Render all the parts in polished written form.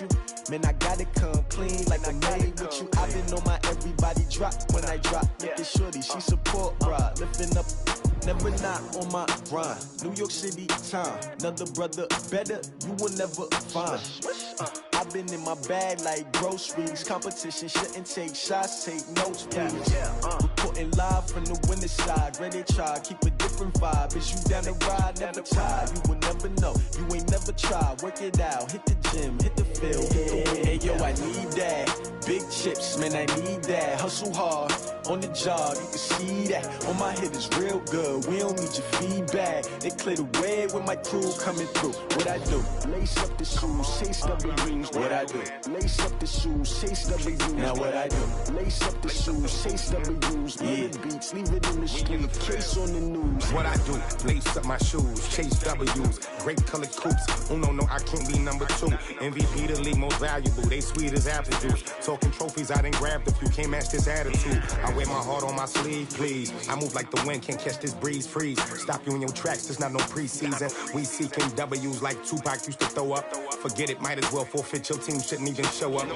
with you. Man, I gotta come clean like I'm made with you. I've been on my everybody drop when I drop. Look at shorty, she support ride, lifting up. Never not on my grind. New York City time. Another brother better, you will never find. I've been in my bag like groceries. Competition shouldn't take shots, take notes, please. Reporting live from the winter side. Ready to try, keep a different vibe. Is you down the ride, never tired. You will never know, you ain't never tried. Work it out, hit the gym, hit the field, hit the wind. Hey yo, I need that. Big chips, man, I need that. Hustle hard, on the job, you can see that. On my head is real good, we don't need your feedback. They clear the way with my crew coming through. What I do? Lace up the shoes, chase W's. What I do? Lace up the shoes, chase W's. Now what I do? Lace up the shoes, chase W's. Yeah. Beats, leave it in the street, case on the news. What I do? Lace up my shoes, chase W's. Great colored coops. Oh no, I can't be number 2. MVP the league most valuable. They sweet as apple juice. Talking trophies, I done grabbed a few. Can't match this attitude. I wear my heart on my sleeve, please. I move like the wind, can't catch this breeze, freeze. Stop you in your tracks, there's not no preseason. We seeking W's like Tupac used to throw up. Forget it, might as well forfeit. Your team shouldn't even show up.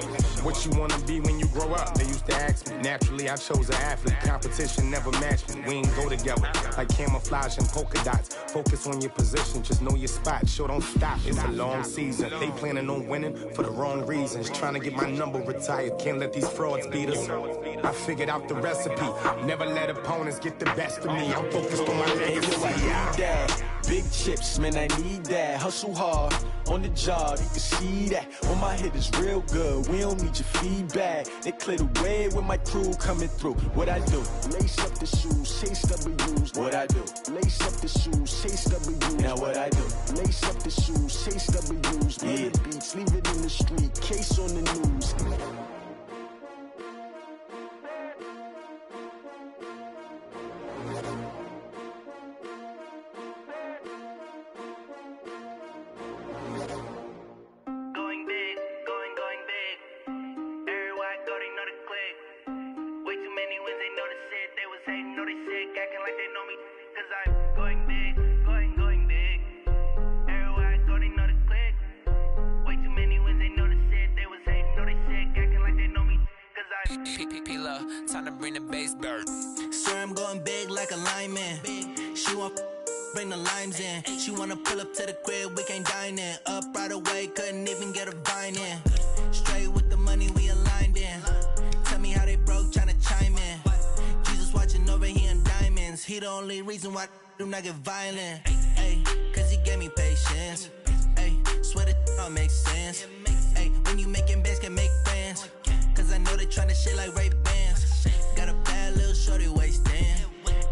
What you wanna be when you grow up? They used to ask me. Naturally, I chose an athlete. Competition never matched me. We ain't go together like camouflage and polka dots. Focus on your position, just know your spot. Sure, don't stop. It's a long season. They planning on winning for the wrong reasons. Trying to get my number retired. Can't let these frauds beat us. I figured out the recipe. Never let opponents get the best of me. I'm focused on my legacy. Big chips, man, I need that. Hustle hard, on the job, you can see that. On my head is real good, we don't need your feedback. They clear the way with my crew coming through. What I do? Lace up the shoes, chase W's. What I do? Lace up the shoes, chase W's. Now what I do? Lace up the shoes, chase W's. Yeah. Beats, leave it in the street, case on the news. Time to bring the bass bird. Sir, I'm going big like a lineman. She want bring the limes in. She wanna pull up to the crib, we can't dine in. Up right away, couldn't even get a vine in. Straight with the money, we aligned in. Tell me how they broke, tryna chime in. Jesus watching over, he in diamonds. He the only reason why I do not get violent. Ay, cause he gave me patience. Ay, swear that all makes sense. Ay, when you making bands, can make friends. Cause I know they tryna shit like Ray-Bans. Got a bad little shorty wasting.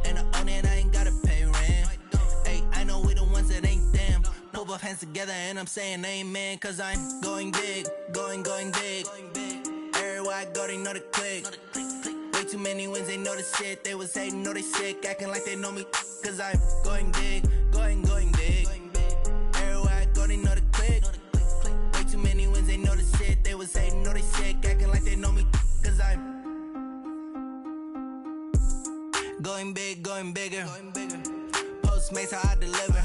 And I own it, I ain't gotta pay rent. Ay, I know we the ones that ain't them. Pull both hands together and I'm saying amen. Cause I'm going big, going big. Everywhere I go, they know the click. Way too many wins, they know the shit. They was hating, know they sick, acting like they know me. Cause I'm going big, going big. Everywhere I go, they know the click. Way too many wins, they know the shit. They was hating, know they sick, acting like they know me. Cause I'm going big, going bigger. Postmates, how I deliver.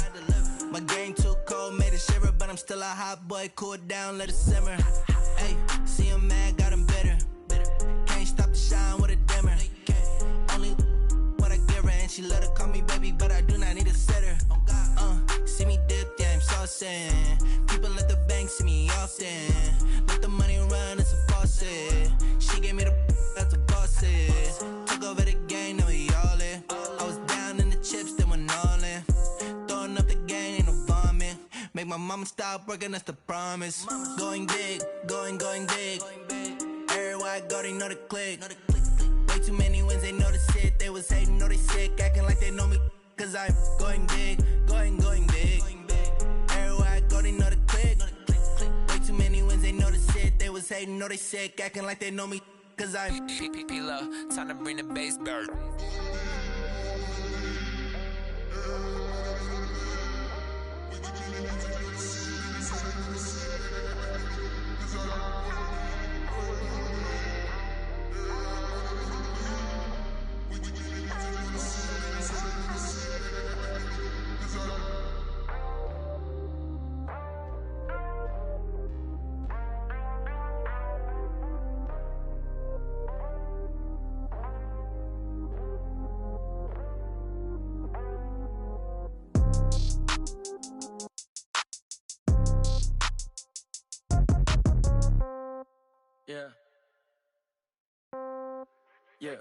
My game too cold, made it shiver. But I'm still a hot boy, cool it down, let it simmer. Ay, see him mad, got him bitter. Can't stop the shine with a dimmer. Only what I give her, and she let her call me baby, but I do not need a sitter. See me dip, yeah, I'm saucing. People at the bank see me often. Let the money run, it's a faucet. She gave me the that's a boss is. Took over the game, now we all in. I was down in the chips, then went all in. Throwing up the game, ain't no vomit. Make my mama stop working, that's the promise. Going big, going big. Everywhere I go, they know the click. Way too many wins, they know the shit. They was hating, know they sick, acting like they know me. Cause I'm going big, going big. Everywhere I go, they know the click. Way too many wins, they know the shit. They was hating, know they sick, acting like they know me. Cause I'm P-Lo, time to bring the bass bird. Yeah. Yeah.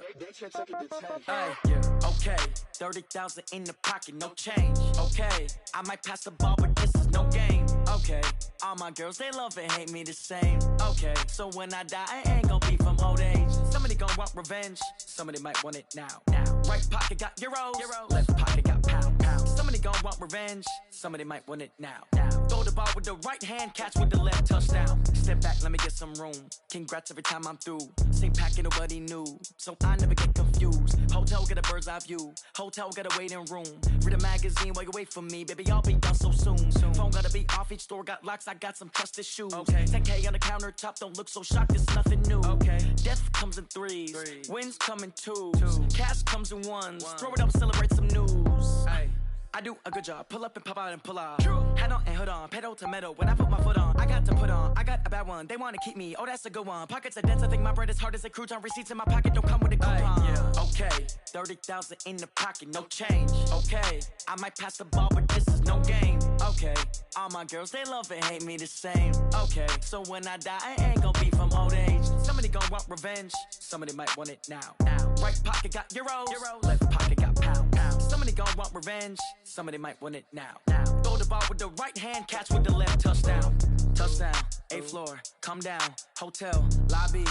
Okay, 30,000 in the pocket, no change. Okay, I might pass the ball, but this is no game. Okay, all my girls, they love and hate me the same. Okay, so when I die, I ain't gon' be from old age. Somebody gon' want revenge, somebody might want it now. Right pocket got euros, left pocket got pound. Somebody gon' want revenge, somebody might want it now. Throw the ball with the right hand, catch with the left, touchdown. Step back, let me get some room. Congrats every time I'm through. Same packet, nobody knew, so I never get confused. Hotel get a bird's eye view. Hotel get a waiting room. Read a magazine while you wait for me, baby. I'll be done so soon. Phone gotta be off. Each store got locks. I got some trusted shoes. Okay. 10K on the countertop. Don't look so shocked. It's nothing new. Okay. Death comes in threes. Wins come in twos. Cash comes in ones. Throw it up, celebrate some news. Hey. I do a good job, pull up and pop out and pull off. Hat on and hood on, pedal to metal. When I put my foot on, I got to put on. I got a bad one, they wanna keep me. Oh, that's a good one. Pockets are dense, I think my bread is hard as a crouton. Receipts in my pocket don't come with a coupon. Okay, 30,000 in the pocket, no change. Okay, I might pass the ball, but this is no game. Okay, all my girls, they love and hate me the same. Okay, so when I die, I ain't gon' be from old age. Somebody gon' want revenge, somebody might want it now. Right pocket got euros, left pocket got pound. Somebody gon' want revenge, somebody might want it now. Throw the ball with the right hand, catch with the left, touchdown. Touchdown, 8th floor, come down, hotel, lobby.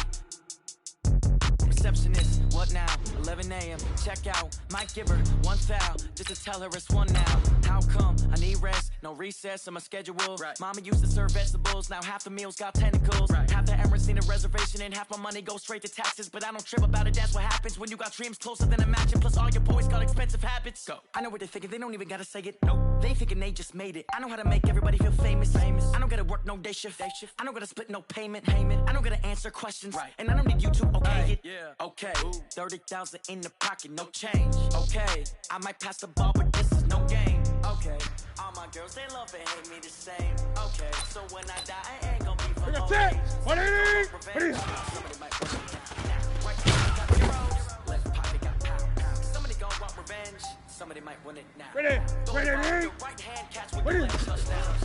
Receptionist, what now? 11 a.m. Check out, might give her one foul, just to tell her it's one now. How come? I need rest, no recess in my schedule. Right. Mama used to serve vegetables, now half the meals got tentacles. Right. Half the Emirates need a reservation and half my money goes straight to taxes. But I don't trip about it, that's what happens when you got dreams closer than a matching. Plus all your boys got expensive habits. Go. I know what they're thinking, they don't even gotta say it. Nope. They thinking they just made it. I know how to make everybody feel famous. I don't gotta work no day shift. I don't gotta split no payment. I don't gotta answer questions. Right. And I don't need you to okay it. Yeah. Okay, 30,000 in the pocket, no change. Okay, I might pass the ball, but this is no game. Okay, all my girls, they love and hate me the same. Okay, so when I die, I ain't gon' be from old age. Somebody might want it now. Right pocket got euros, left pocket got pound. Somebody gon' want revenge, somebody might want it now. Ready, right hand catch with the left touchdown.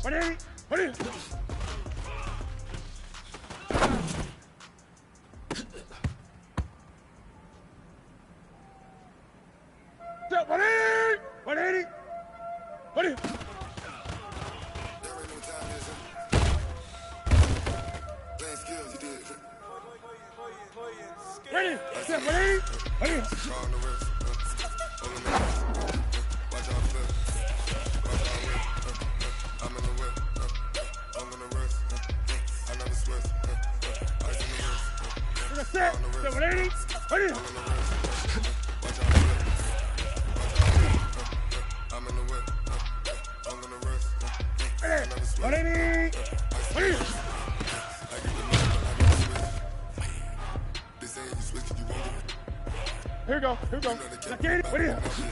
Ready? Ready? Here we go. Let's get it. What is it?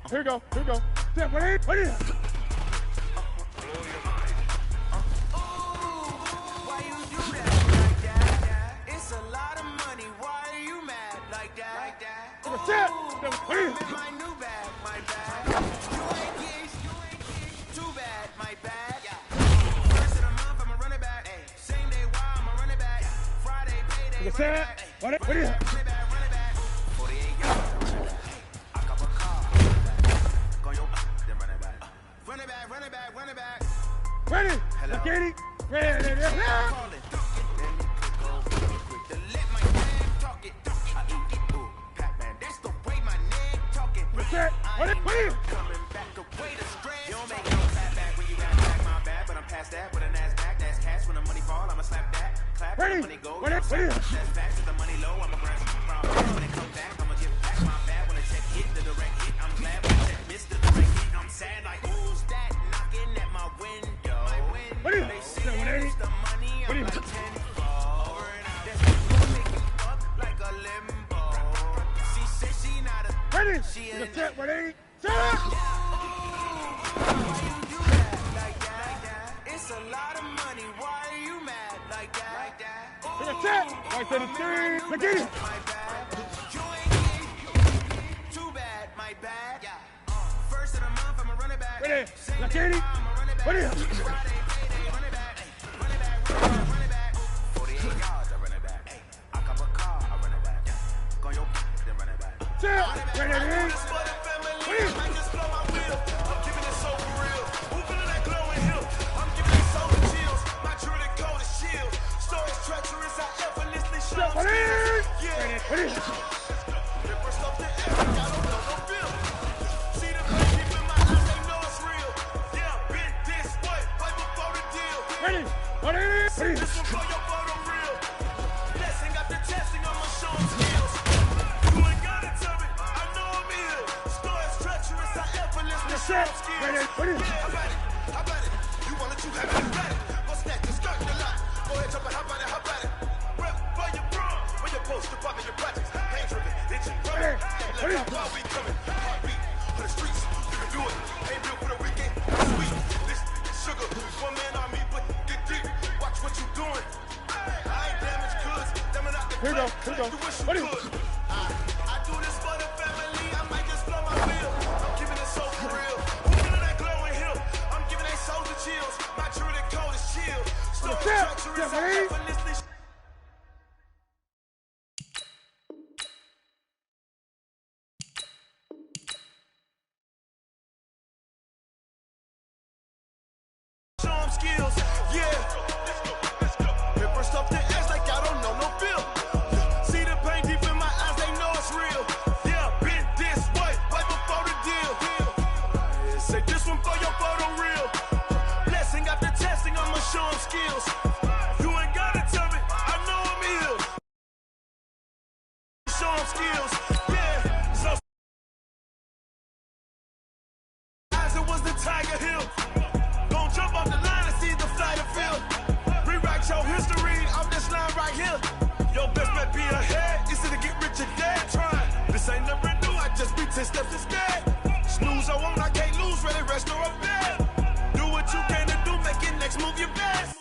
Here we go. Step, what is it? Why you do that like that? It's a lot of money. Why are you mad like that? Like that? Ooh, my new bag, my bag. You ain't geeks, too bad, my bad. First of the month, I'ma run it back. Same day, why I'ma run it back. Friday, payday, run it back. What is it? Run it back. 48 yards. I cop a car. Go your then run it back. Run it back. Ready? Hello. Katie? Ready. Let my man talk it. I eat it. Ooh, Pac-Man. That's the way my name talking. What's that? What is it? Coming back the way the stress. You don't make no clap back when you got back my bad, but I'm past that with a NASDAQ. That's cash when the money fall. I'ma slap that. Clap when the money go. What is it? That's facts with the money low. I'ma grab some problems. When it come back, I'ma give back my bad. When the check hit the direct hit, I'm glad when the check missed the direct hit. I'm sad like who's that knocking at my window? What is it? They say it's the money. I'm like 10 forward. That's gonna make you up like a limbo. She said she not a. Ready? She The ain't. set, ready? Set up! Why you do that like that? It's a lot of money. Why are you mad like that? Like that? To the set! Right to the three. Look at it! My bad. You ain't get too bad. My bad. First of the month, I'ma run it back. Ready? Same Look day, at it! I'ma run it back. What is it? Friday, payday, run it back. Run it back. 48 yards, I run it back. I cop a car, I run it back. Go your then run it back. Set! Ready? For the family, What is it? I just blow my wheel. I'm giving it so for real. Who feeling that glowing hill? I'm giving it so the chills. My truly cold is chill. Stories treacherous, I effortlessly show. What is it? Yeah. What is it? First off the air, I don't know no feel. See the pain deep in my eyes, they know it's real. Yeah, been this way, way before the deal. Ready? What is it? What is This it? one for your photo real. Blessing after testing, I'ma show 'em skills. You ain't gotta tell me, I know I'm ill. Stories treacherous, I effortlessly show 'em skills. Ready? What is it? How about it? You want it, you have it, got it. Go snatch the skirt, the lot. Go ahead, jump it, how about it? Rep for your bra, when you're supposed to pop in your projects. Pain driven, itching, running. What is it? While we coming, heartbeat for the streets. You can do it, ain't built for the weekend. Sweet, this sugar, one man on me, but get deep. Watch what you doing. I ain't damaged goods, damn it out the Here we go. clip. Here we go. You wish you What is it? could. I do this for the family, I might just blow my wheel. I'm giving it so for real. Who feeling that glowing hill? I'm giving they souls the chills. My truly cold is chill. Stories Step, treacherous, step, I ready? effortlessly show 'em skills. Yeah. Paper stuff the edge like I don't know no feel. See the pain deep in my eyes, they know it's real. Yeah, been this way, way before the deal. Say this one for your photo real. Blessing after testing, I'ma show 'em skills. You ain't gotta tell me, I know I'm ill. Show 'em skills. Yeah, so as it was the Tiger Hill. Gon' jump off the line and see the flight of field. Rewrite your history off this line right here. Your best bet be ahead. It's to get rich or dead. Trying. This ain't never new. I just be 10 steps instead. Snooze I won't, I can't lose. Ready, rest or a bed. Do what you can to do. Make it next move your best.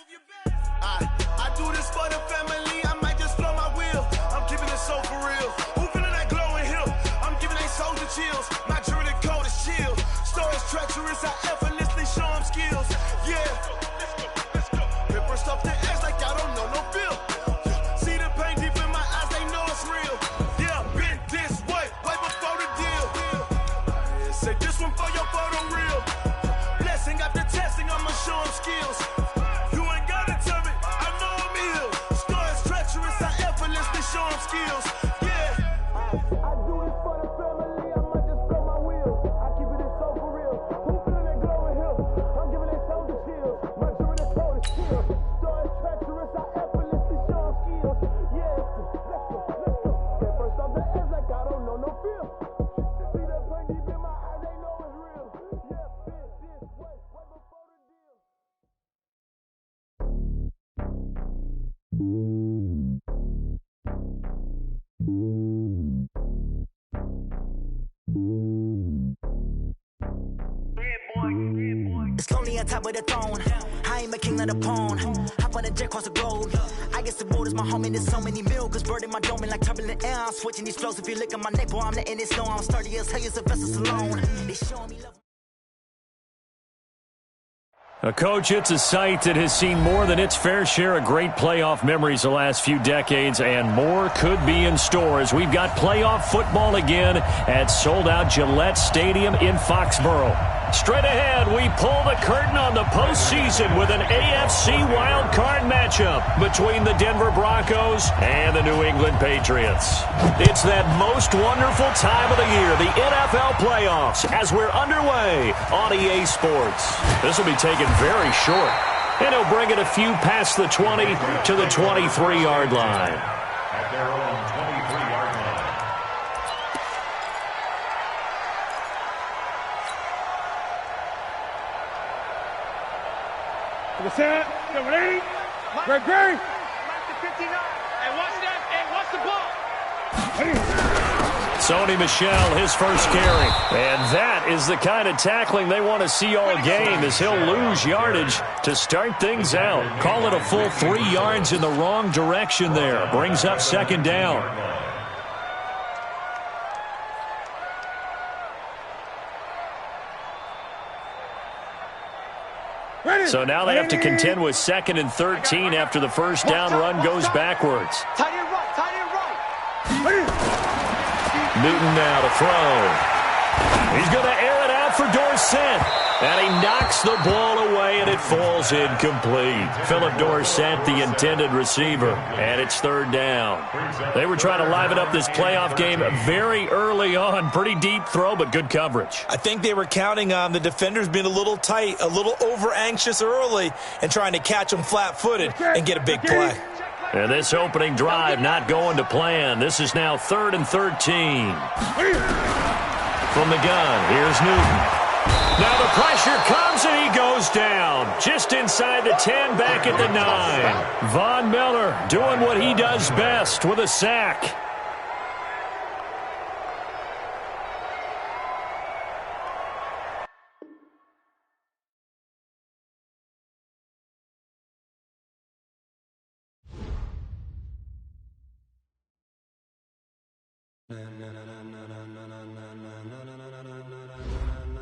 I do this for the family. I might just blow my wheel. I'm giving it so for real. Who feeling that glowing hill? I'm giving they souls the chills. My truly cold is chill. Stories treacherous. I effortlessly show 'em skills. It's lonely on top of the throne. I ain't a king of the pawn. Hop on a jet across the globe. I guess the road is my home and there's so many milkers birding my dome and like turbulent air. I'm switching these flows. If you look at my neck, boy, I'm letting it snow. I'm sturdy as hell as a vessel alone. They showing me love. A coach, it's a site that has seen more than its fair share of great playoff memories the last few decades, and more could be in store as we've got playoff football again at sold-out Gillette Stadium in Foxborough. Straight ahead, we pull the curtain on the postseason with an AFC wildcard matchup between the Denver Broncos and the New England Patriots. It's that most wonderful time of the year, the NFL playoffs, as we're underway on EA Sports. This will be taken very short, and he'll bring it a few past the 20 to the 23-yard line. At their own 23-yard line. To the set, number 8, Greg Gray. Mark the 59. And watch that, and watch the ball. Sony Michel, his first carry. And that is the kind of tackling they want to see all game, as he'll lose yardage to start things out. Call it a full 3 yards in the wrong direction there. Brings up second down. So now they have to contend with 2nd and 13 after the first down run goes backwards. Tight end right, tight end right. Newton now to throw. He's going to air it out for Dorsett. And he knocks the ball away, and it falls incomplete. Philip Dorsett, the intended receiver, and it's third down. They were trying to liven up this playoff game very early on. Pretty deep throw, but good coverage. I think they were counting on the defenders being a little tight, a little over-anxious early, and trying to catch them flat-footed and get a big play. And this opening drive not going to plan. This is now 3rd and 13. From the gun, here's Newton. Now the pressure comes, and he goes down. Just inside the 10, back at the 9. Von Miller doing what he does best with a sack.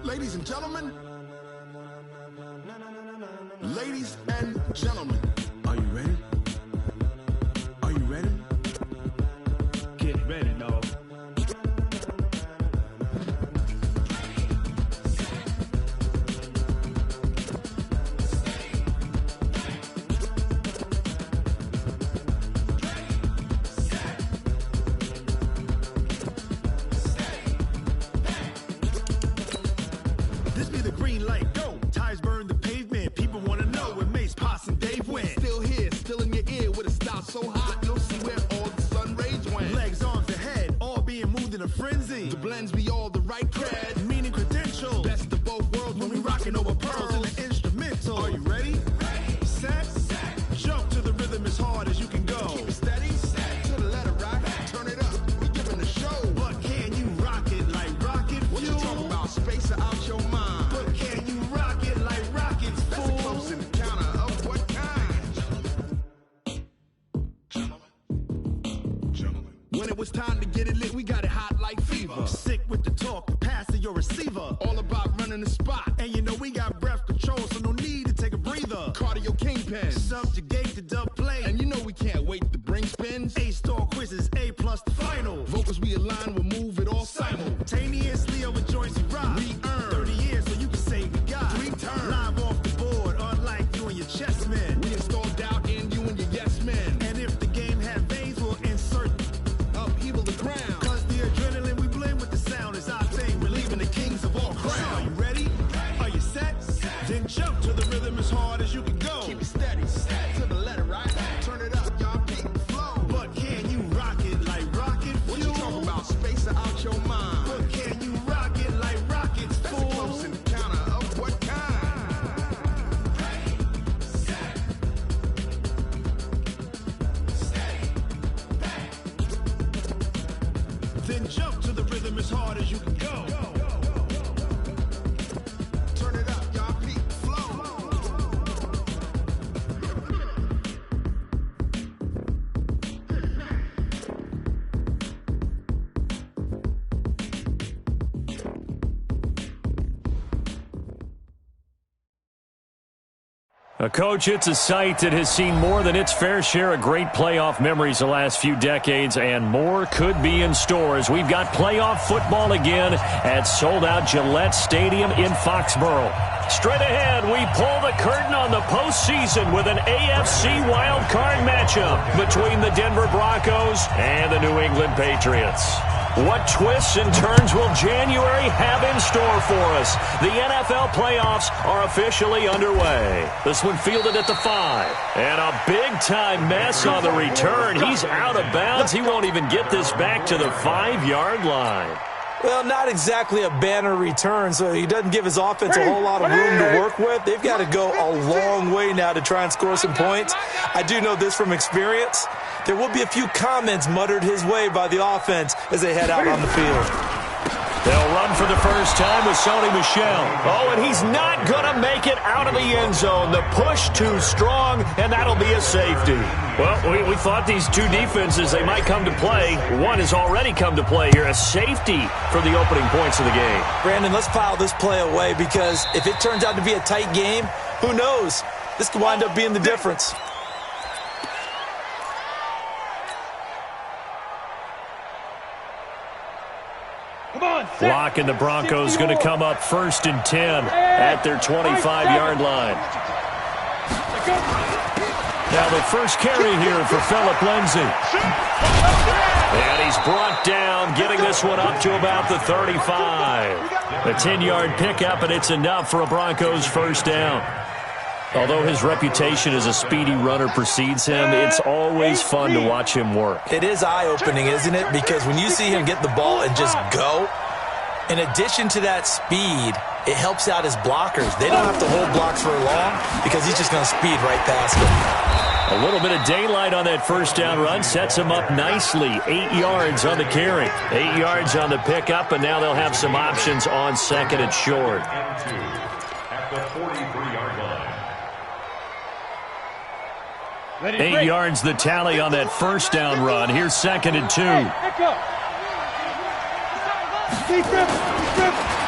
Ladies and gentlemen, ladies and gentlemen, are you ready? Are you ready? Get ready, dog. This be the green light, go. Tires burn the pavement. People want to know where Mace, Potts, and Dave went. Still here, still in your ear with a style so hot, you'll see where all the sun rays went. Legs, arms, and head, all being moved in a frenzy. The blends be all the right cred, meaning credentials. Best of both worlds when we rockin' over pearls in the instrumental. Are you ready? Set. Jump to the rhythm as hard as you can go. Keep it steady, to the letter right. Turn it up, we giving the show. But can you rock it like rocket fuel? What you talking about? Space it out your mind. But can you rock it like rockets, fool? That's a close encounter of what kind? Gentlemen. When it was time to get it lit, we got it hot like fever. Sick with the talk, pass to your receiver. All about running the spot. And you know we got breath control, so no need to take a breather. Cardio kingpin, subjugate the dub play. And you know we can't wait to bring spins. A-star quizzes, A+ the final. Vocals we align, we'll move it all simultaneously over joints we rock. We earn 30 years so you can say we got 3 turns. Live off the board, unlike you and your chess men. We install doubt in you and your yes men. And if the game had veins, we'll insert upheaval the crown. Cause the adrenaline we blend with the sound is our thing. We're leaving the kings of all crowns. Are you ready? Are you set? Then jump to the rhythm as hard as you can go. Keep it steady, to the letter right. Turn it up, y'all. Beat as hard as you can go. Turn it up, y'all. Peak flow. Coach, it's a site that has seen more than its fair share of great playoff memories the last few decades, and more could be in store as we've got playoff football again at sold-out Gillette Stadium in Foxborough. Straight ahead, we pull the curtain on the postseason with an AFC wildcard matchup between the Denver Broncos and the New England Patriots. What twists and turns will January have in store for us? The NFL playoffs are officially underway. This one fielded at the 5. And a big-time mess on the return. He's out of bounds. He won't even get this back to the 5-yard line. Well, not exactly a banner return, so he doesn't give his offense a whole lot of room to work with. They've got to go a long way now to try and score some points. I do know this from experience. There will be a few comments muttered his way by the offense as they head out on the field. They'll run for the first time with Sony Michel. Oh, and he's not going to make it out of the end zone. The push too strong, and that'll be a safety. Well, we thought these two defenses, they might come to play. One has already come to play here, a safety for the opening points of the game. Brandon, let's file this play away because if it turns out to be a tight game, who knows? This could wind up being the difference. Locke and the Broncos going to come up 1st and 10 at their 25-yard line. Now the first carry here for Phillip Lindsay. And he's brought down, getting this one up to about the 35. A 10-yard pickup, and it's enough for a Broncos first down. Although his reputation as a speedy runner precedes him, it's always fun to watch him work. It is eye-opening, isn't it? Because when you see him get the ball and just go, in addition to that speed, it helps out his blockers. They don't have to hold blocks for long because he's just going to speed right past them. A little bit of daylight on that first down run sets him up nicely. 8 yards on the carry, 8 yards on the pickup, and now they'll have some options on 2nd and short. At the 43-yard line. 8 yards the tally on that first down run. Here's 2nd and 2.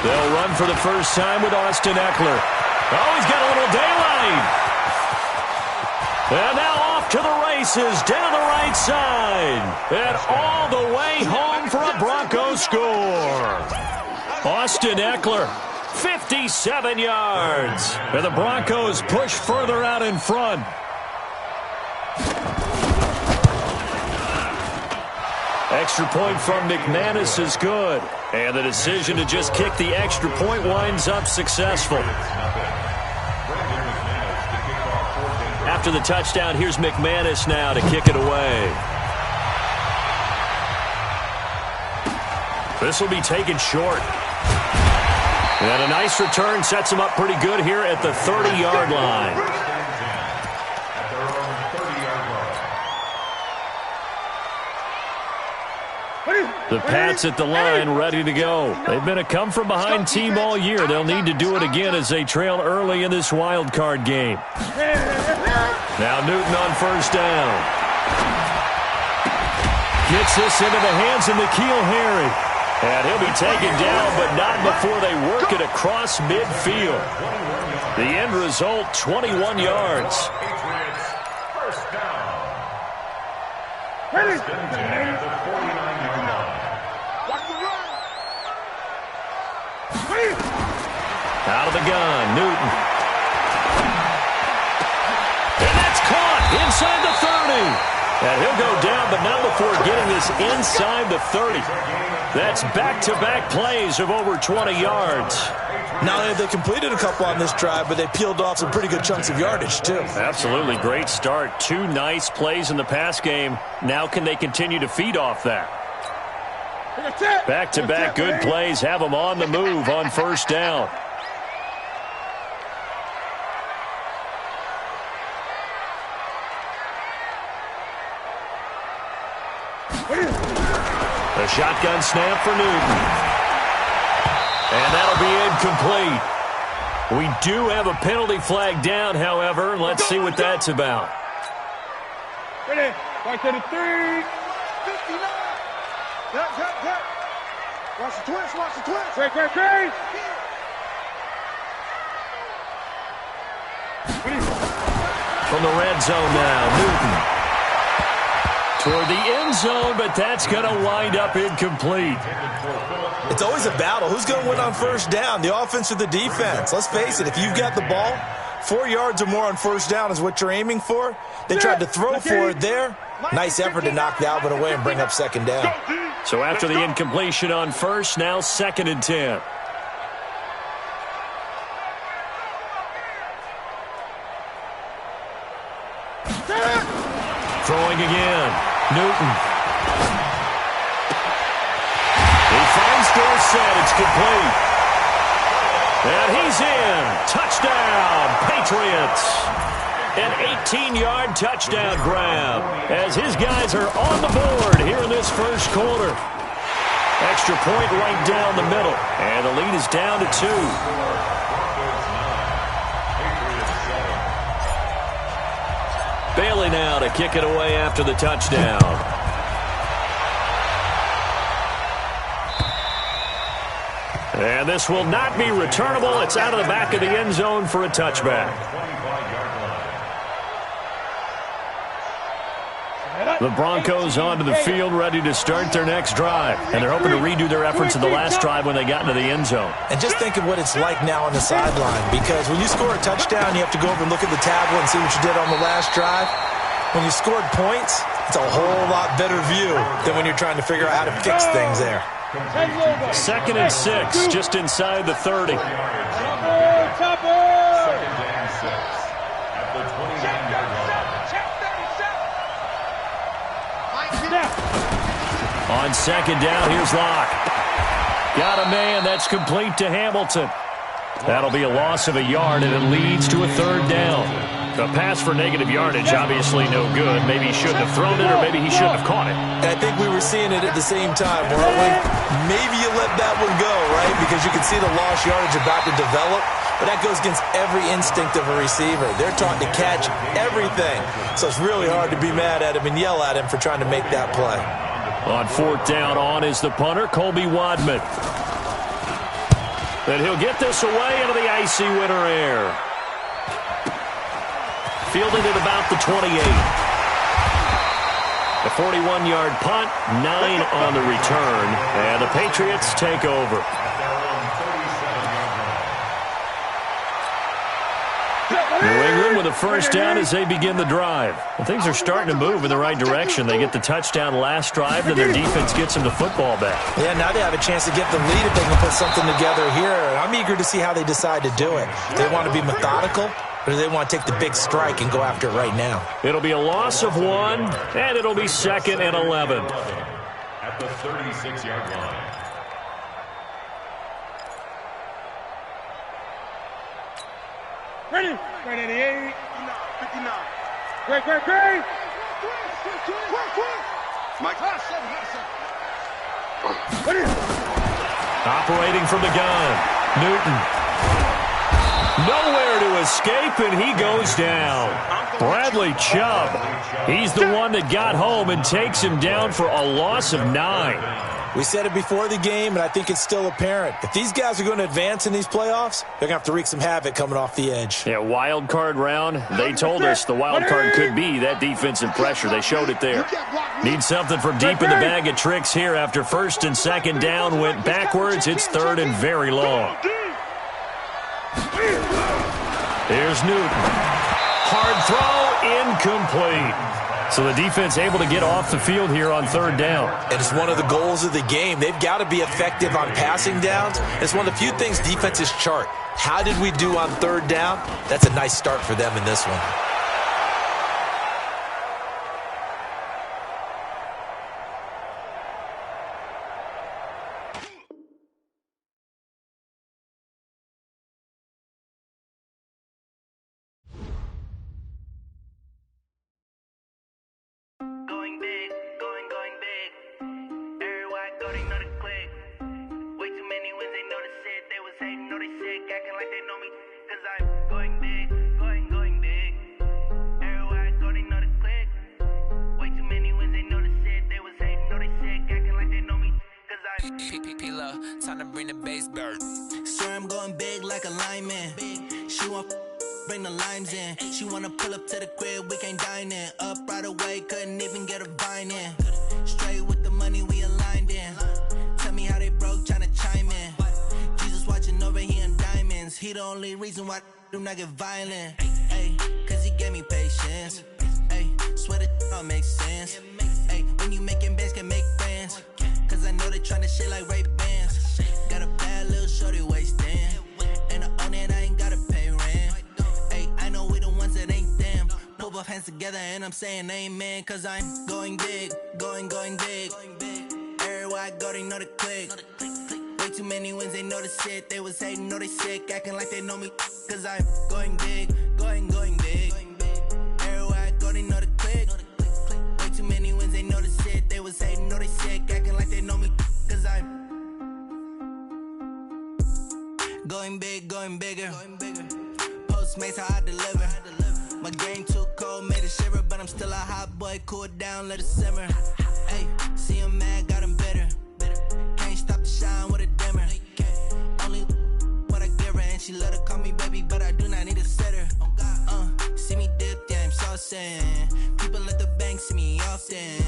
They'll run for the first time with Austin Eckler. Oh, he's got a little daylight. And now off to the races down the right side. And all the way home for a Broncos score. Austin Eckler, 57 yards. And the Broncos push further out in front. Extra point from McManus is good. And the decision to just kick the extra point winds up successful. After the touchdown, here's McManus now to kick it away. This will be taken short. And a nice return sets him up pretty good here at the 30-yard line. The Pats at the line, ready to go. They've been a come-from-behind team all year. They'll need to do it again as they trail early in this wild card game. Now Newton on first down. Gets this into the hands of N'Keal Harry. And he'll be taken down, but not before they work it across midfield. The end result, 21 yards. First down. Out of the gun, Newton. And that's caught inside the 30. And he'll go down, but not before getting this inside the 30. That's back-to-back plays of over 20 yards. Now they completed a couple on this drive, but they peeled off some pretty good chunks of yardage, too. Absolutely. Great start. 2 nice plays in the pass game. Now can they continue to feed off that? Back-to-back good plays have them on the move on first down. A shotgun snap for Newton. incomplete. We do have a penalty flag down, however. Let's see what that's about. Ready? Right to the 3. 59. Cut. Watch the twist. Great. From the red zone now, Newton. Toward the end zone, but that's going to wind up incomplete. It's always a battle. Who's going to win on first down, the offense or the defense? Let's face it, if you've got the ball, 4 yards or more on first down is what you're aiming for. They tried to throw for it there. Nice effort to knock Dalvin away and bring up second down. So after the incompletion on first, now 2nd and 10. Throwing again. Newton. He finds Dorsett. It's complete. And he's in. Touchdown, Patriots. An 18-yard touchdown grab as his guys are on the board here in this first quarter. Extra point right down the middle. And the lead is down to 2. Bailey now to kick it away after the touchdown. And this will not be returnable. It's out of the back of the end zone for a touchback. The Broncos onto the field ready to start their next drive. And they're hoping to redo their efforts in the last drive when they got into the end zone. And just think of what it's like now on the sideline, because when you score a touchdown, you have to go over and look at the tablet and see what you did on the last drive. When you scored points, it's a whole lot better view than when you're trying to figure out how to fix things there. 2nd and 6, just inside the 30. On second down, here's Locke. Got a man. That's complete to Hamilton. That'll be a loss of a yard, and it leads to a 3rd down. A pass for negative yardage, obviously no good. Maybe he shouldn't have thrown it, or maybe he shouldn't have caught it. And I think we were seeing it at the same time, weren't we? Maybe you let that one go, right? Because you can see the lost yardage about to develop. But that goes against every instinct of a receiver. They're taught to catch everything. So it's really hard to be mad at him and yell at him for trying to make that play. On 4th down, on is the punter, Colby Wadman. And he'll get this away into the icy winter air. Fielded at about the 28. A 41-yard punt, 9 on the return, and the Patriots take over. New England with a first down as they begin the drive. Well, things are starting to move in the right direction. They get the touchdown last drive, then their defense gets them the football back. Yeah, now they have a chance to get the lead if they can put something together here. I'm eager to see how they decide to do it. Do they want to be methodical, or do they want to take the big strike and go after it right now? It'll be a loss of 1, and it'll be 2nd and 11. At the 36-yard line. Ready? 88. 59. Great. Mike. Ready? Operating from the gun, Newton. Nowhere to escape, and he goes down. Bradley Chubb. He's the one that got home and takes him down for a loss of 9. We said it before the game, and I think it's still apparent. If these guys are going to advance in these playoffs, they're going to have to wreak some havoc coming off the edge. Yeah, wild card round. They told us the wild card could be that defensive pressure. They showed it there. Need something from deep in the bag of tricks here after 1st and 2nd down went backwards. It's 3rd and very long. Here's Newton. Hard throw, incomplete. So the defense able to get off the field here on 3rd down. And it's one of the goals of the game. They've got to be effective on passing downs. It's one of the few things defenses chart. How did we do on 3rd down? That's a nice start for them in this one. Way too many wins, they know the shit. They was hating, know they bring the bass bird. Swear I'm going big like a lineman. She want bring the limes in. She wanna pull up to the crib, we can't dine in. Up right away, couldn't even get a vine in. Straight with the money we aligned in. Tell me how they broke, tryna chime in. Jesus watching over here in diamonds. He the only reason why I do not get violent. Ay, cause he gave me patience. Ay, swear that all makes sense. Ay, when you making bands can make friends. Cause I know they tryna shit like Ray-Bans. Got a bad little shorty wasting. And I own it, I ain't gotta pay rent. Ay, I know we the ones that ain't them. Pull both hands together and I'm saying amen. Cause I'm going big, going big. Everywhere I go, they know the click. Way too many wins, they know the shit. They was hating, know they sick, acting like they know me. Cause I'm going big, going big. Everywhere I go, they know the click. Way too many wins, they know the shit. They was hating, know they sick, acting like they know me. Cause I'm going big, going bigger. Postmates, how I deliver. My game too cold, made it shiver. But I'm still a hot boy, cool it down, let it simmer. Hey, see him mad, got him bitter. Can't stop the shine with a dimmer. Only what I give her, and she let her call me baby, but I do not need a sitter. See me dip, yeah, I'm saucing. People at the bank see me often.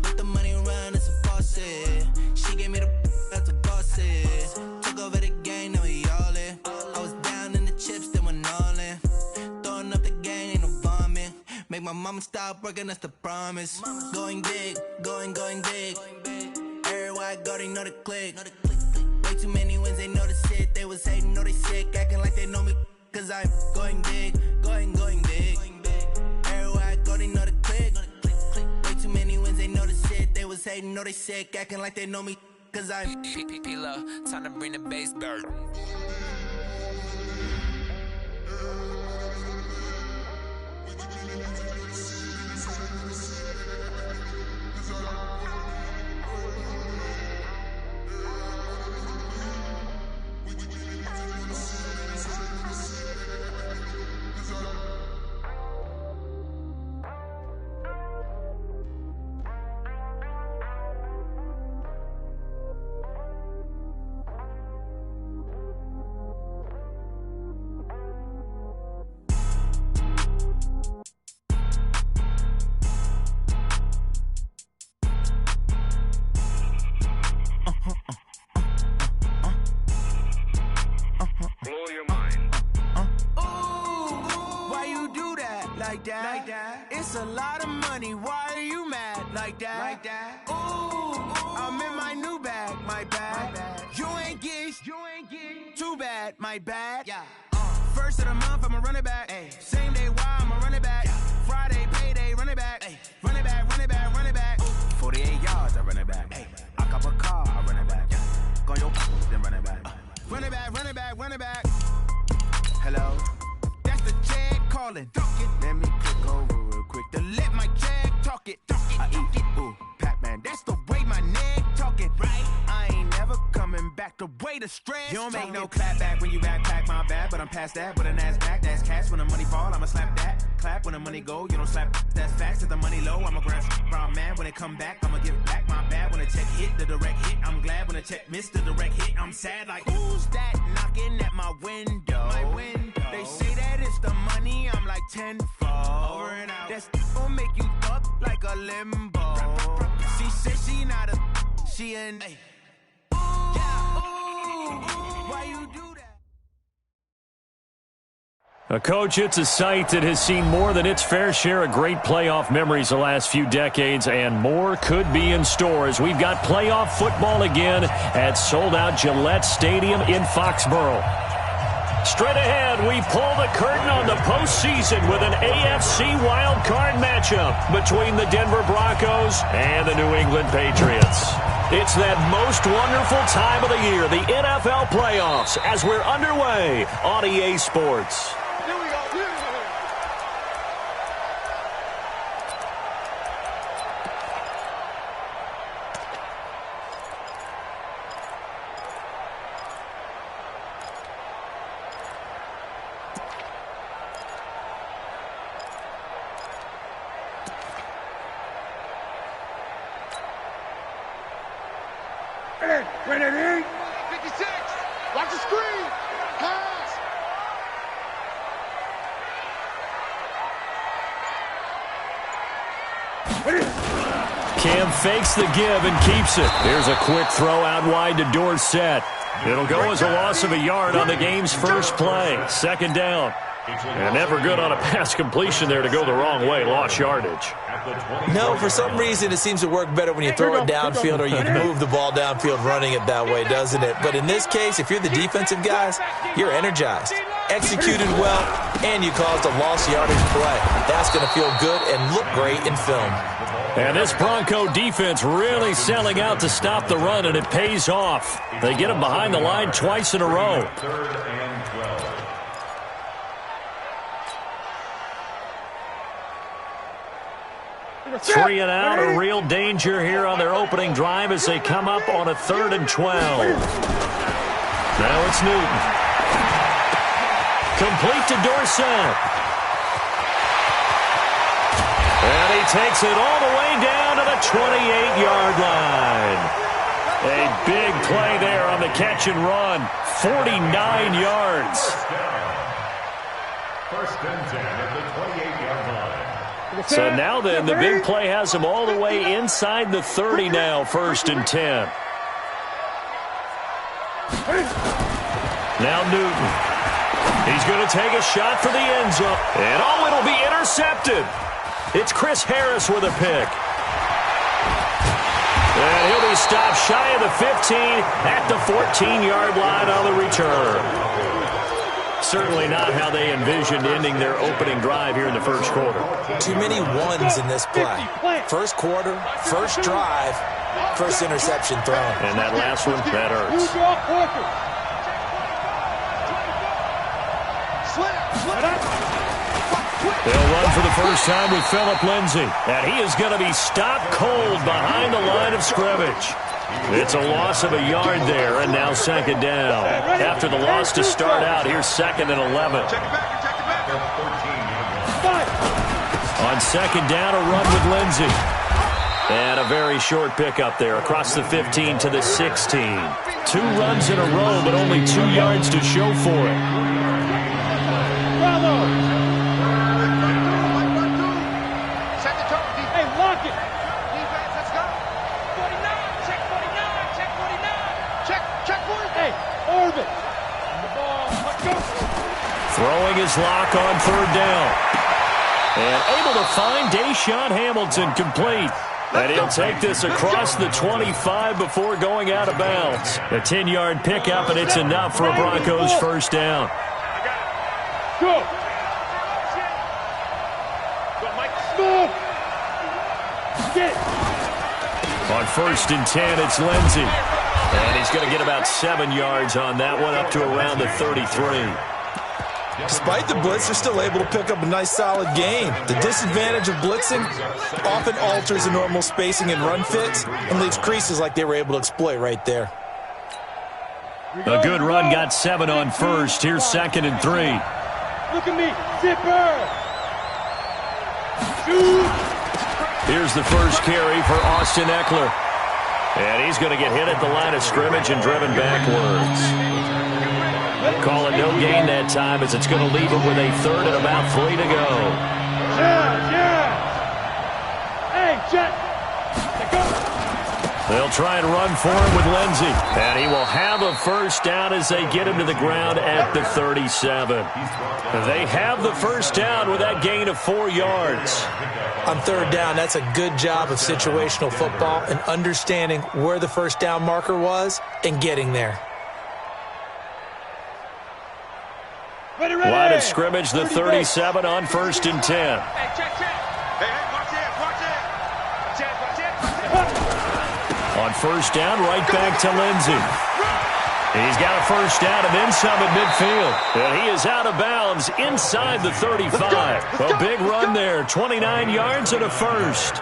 Let the money run, it's a faucet. She gave me the that's a bosses. Took over the game, now we all in. I was down in the chips, then went all in. Throwing up the game, ain't no vomit. Make my mama stop working, that's the promise. Going big, going big. Everywhere I go, they know the click. Way too many wins, they know the shit. They was hating, know they sick, acting like they know me. Cause I'm going big, going big. Everywhere I go, they know the click. Way too many wins, they know the shit. They was hating, know they sick, acting like they know me. Cause I'm P-Love, time to bring the bass bird. Like that. It's a lot of money. Why are you mad like that? Ooh, I'm in my new bag, my bad. You ain't getting too bad, my bad. Yeah. First of the month, I'ma run it back. Ay. Same day, why I'ma run it back. Yeah. Friday, payday, run it back. Ay. Run it back, run it back, run it back. 48 yards, I run it back. Ay. I cop a car, I run it back. Yeah. Go your then run it back. Run it back, run it back, run it back. Hello? That's the check calling. Let me click over real quick to let my check talk it. I eat it, ooh, Pac-Man. That's the way my neck talking. Right? I ain't never coming back. The way the stress. You don't make no clap back when you backpack, my bad. But I'm past that with a NASDAQ. That's cash when the money fall. I'ma slap that. Clap when the money go. You don't slap. That's facts. If the money low, I'ma grab brown man. When it come back, I'ma give back my bad. When the check hit, the direct hit. I'm glad when the check missed the direct hit. I'm sad like who's that knocking at my window? My window. They say that it's the money. I'm like tenfold. Over and out. That's gon' make you up like a limbo. She said she not a. She an. Ooh, yeah. Ooh, why you do that? Coach, it's a site that has seen more than its fair share of great playoff memories the last few decades, and more could be in store as we've got playoff football again at sold-out Gillette Stadium in Foxborough. Straight ahead, we pull the curtain on the postseason with an AFC wildcard matchup between the Denver Broncos and the New England Patriots. It's that most wonderful time of the year, the NFL playoffs, as we're underway on EA Sports. Ready, 56. Cam fakes the give and keeps it. Here's a quick throw out wide to Dorsett. It'll go as a loss of a yard on the game's first play. Second down. And never good on a pass completion there to go the wrong way. Lost yardage. No, for some reason it seems to work better when you throw it downfield or you move the ball downfield running it that way, doesn't it? But in this case, if you're the defensive guys, you're energized, executed well, and you caused a lost yardage play. That's going to feel good and look great in film. And this Bronco defense really selling out to stop the run, and it pays off. They get him behind the line twice in a row. 3rd and 12. Three and out, a real danger here on their opening drive as they come up on a 3rd and 12. Now it's Newton. Complete to Dorsett. And he takes it all the way down to the 28-yard line. A big play there on the catch and run. 49 yards. First and 10 at the 28-yard line. So now then, the big play has him all the way inside the 30 now, 1st and 10. Now Newton. He's going to take a shot for the end zone. And oh, it'll be intercepted. It's Chris Harris with a pick. And he'll be stopped shy of the 15 at the 14-yard line on the return. Certainly not how they envisioned ending their opening drive here in the first quarter. Too many ones in this play. First quarter, first drive, first interception thrown. And that last one, that hurts. They'll run for the first time with Philip Lindsay. And he is going to be stopped cold behind the line of scrimmage. It's a loss of a yard there, and now second down. After the loss to start out, here's 2nd and 11. On second down, a run with Lindsay. And a very short pickup there across the 15 to the 16. 2 runs in a row, but only 2 yards to show for it. Hey, lock it. Throwing his lock on 3rd down. And able to find Deshaun Hamilton complete. And he'll take this across the 25 before going out of bounds. A 10-yard pickup, and it's enough for a Broncos first down. Go. On 1st and 10, it's Lindsay. And he's going to get about 7 yards on that one, up to around the 33. Despite the blitz, they're still able to pick up a nice solid gain. The disadvantage of blitzing often alters the normal spacing and run fits and leaves creases like they were able to exploit right there. A good run, got 7 on 1st. Here's 2nd and 3. Look at me, zipper. Shoot. Here's the first carry for Austin Eckler. And he's going to get hit at the line of scrimmage and driven backwards. Call it no gain that time as it's going to leave him with a 3rd and about 3 to go. Hey, Jack. They'll try and run for him with Lindsay. And he will have a first down as they get him to the ground at the 37. They have the first down with that gain of 4 yards. On 3rd down, that's a good job of situational football and understanding where the first down marker was and getting there. Line of scrimmage, the 37 on 1st and 10. On 1st down, right back to Lindsay. He's got a first down and then some at midfield. And he is out of bounds inside the 35. A big run there, 29 yards and a first.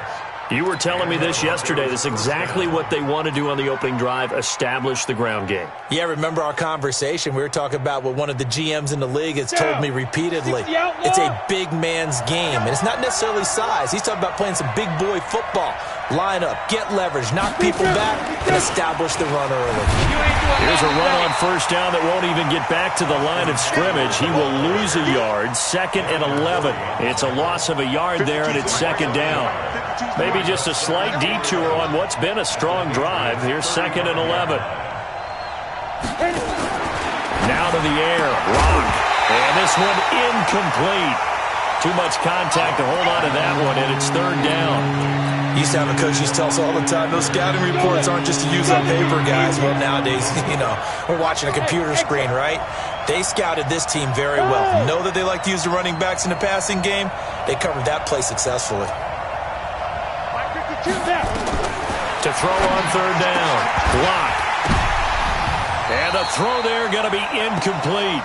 You were telling me this yesterday. This is exactly what they want to do on the opening drive, establish the ground game. Yeah, remember our conversation? We were talking about what one of the GMs in the league has told me repeatedly. It's a big man's game, and it's not necessarily size. He's talking about playing some big boy football. Line up, get leverage, knock people back, and establish the run early. Here's a run on first down that won't even get back to the line of scrimmage. He will lose a yard, 2nd and 11. It's a loss of a yard there, and it's 2nd down. Maybe just a slight detour on what's been a strong drive. Here's 2nd and 11. Now to the air. Rock. And this one incomplete. Too much contact to hold on to that one, and it's 3rd down. Used to have a coach used to tell us all the time, those scouting reports aren't just to use on paper, guys. Well, nowadays, we're watching a computer screen, right? They scouted this team very well. Know that they like to use the running backs in the passing game. They covered that play successfully. To throw on 3rd down. Block. And the throw there going to be incomplete.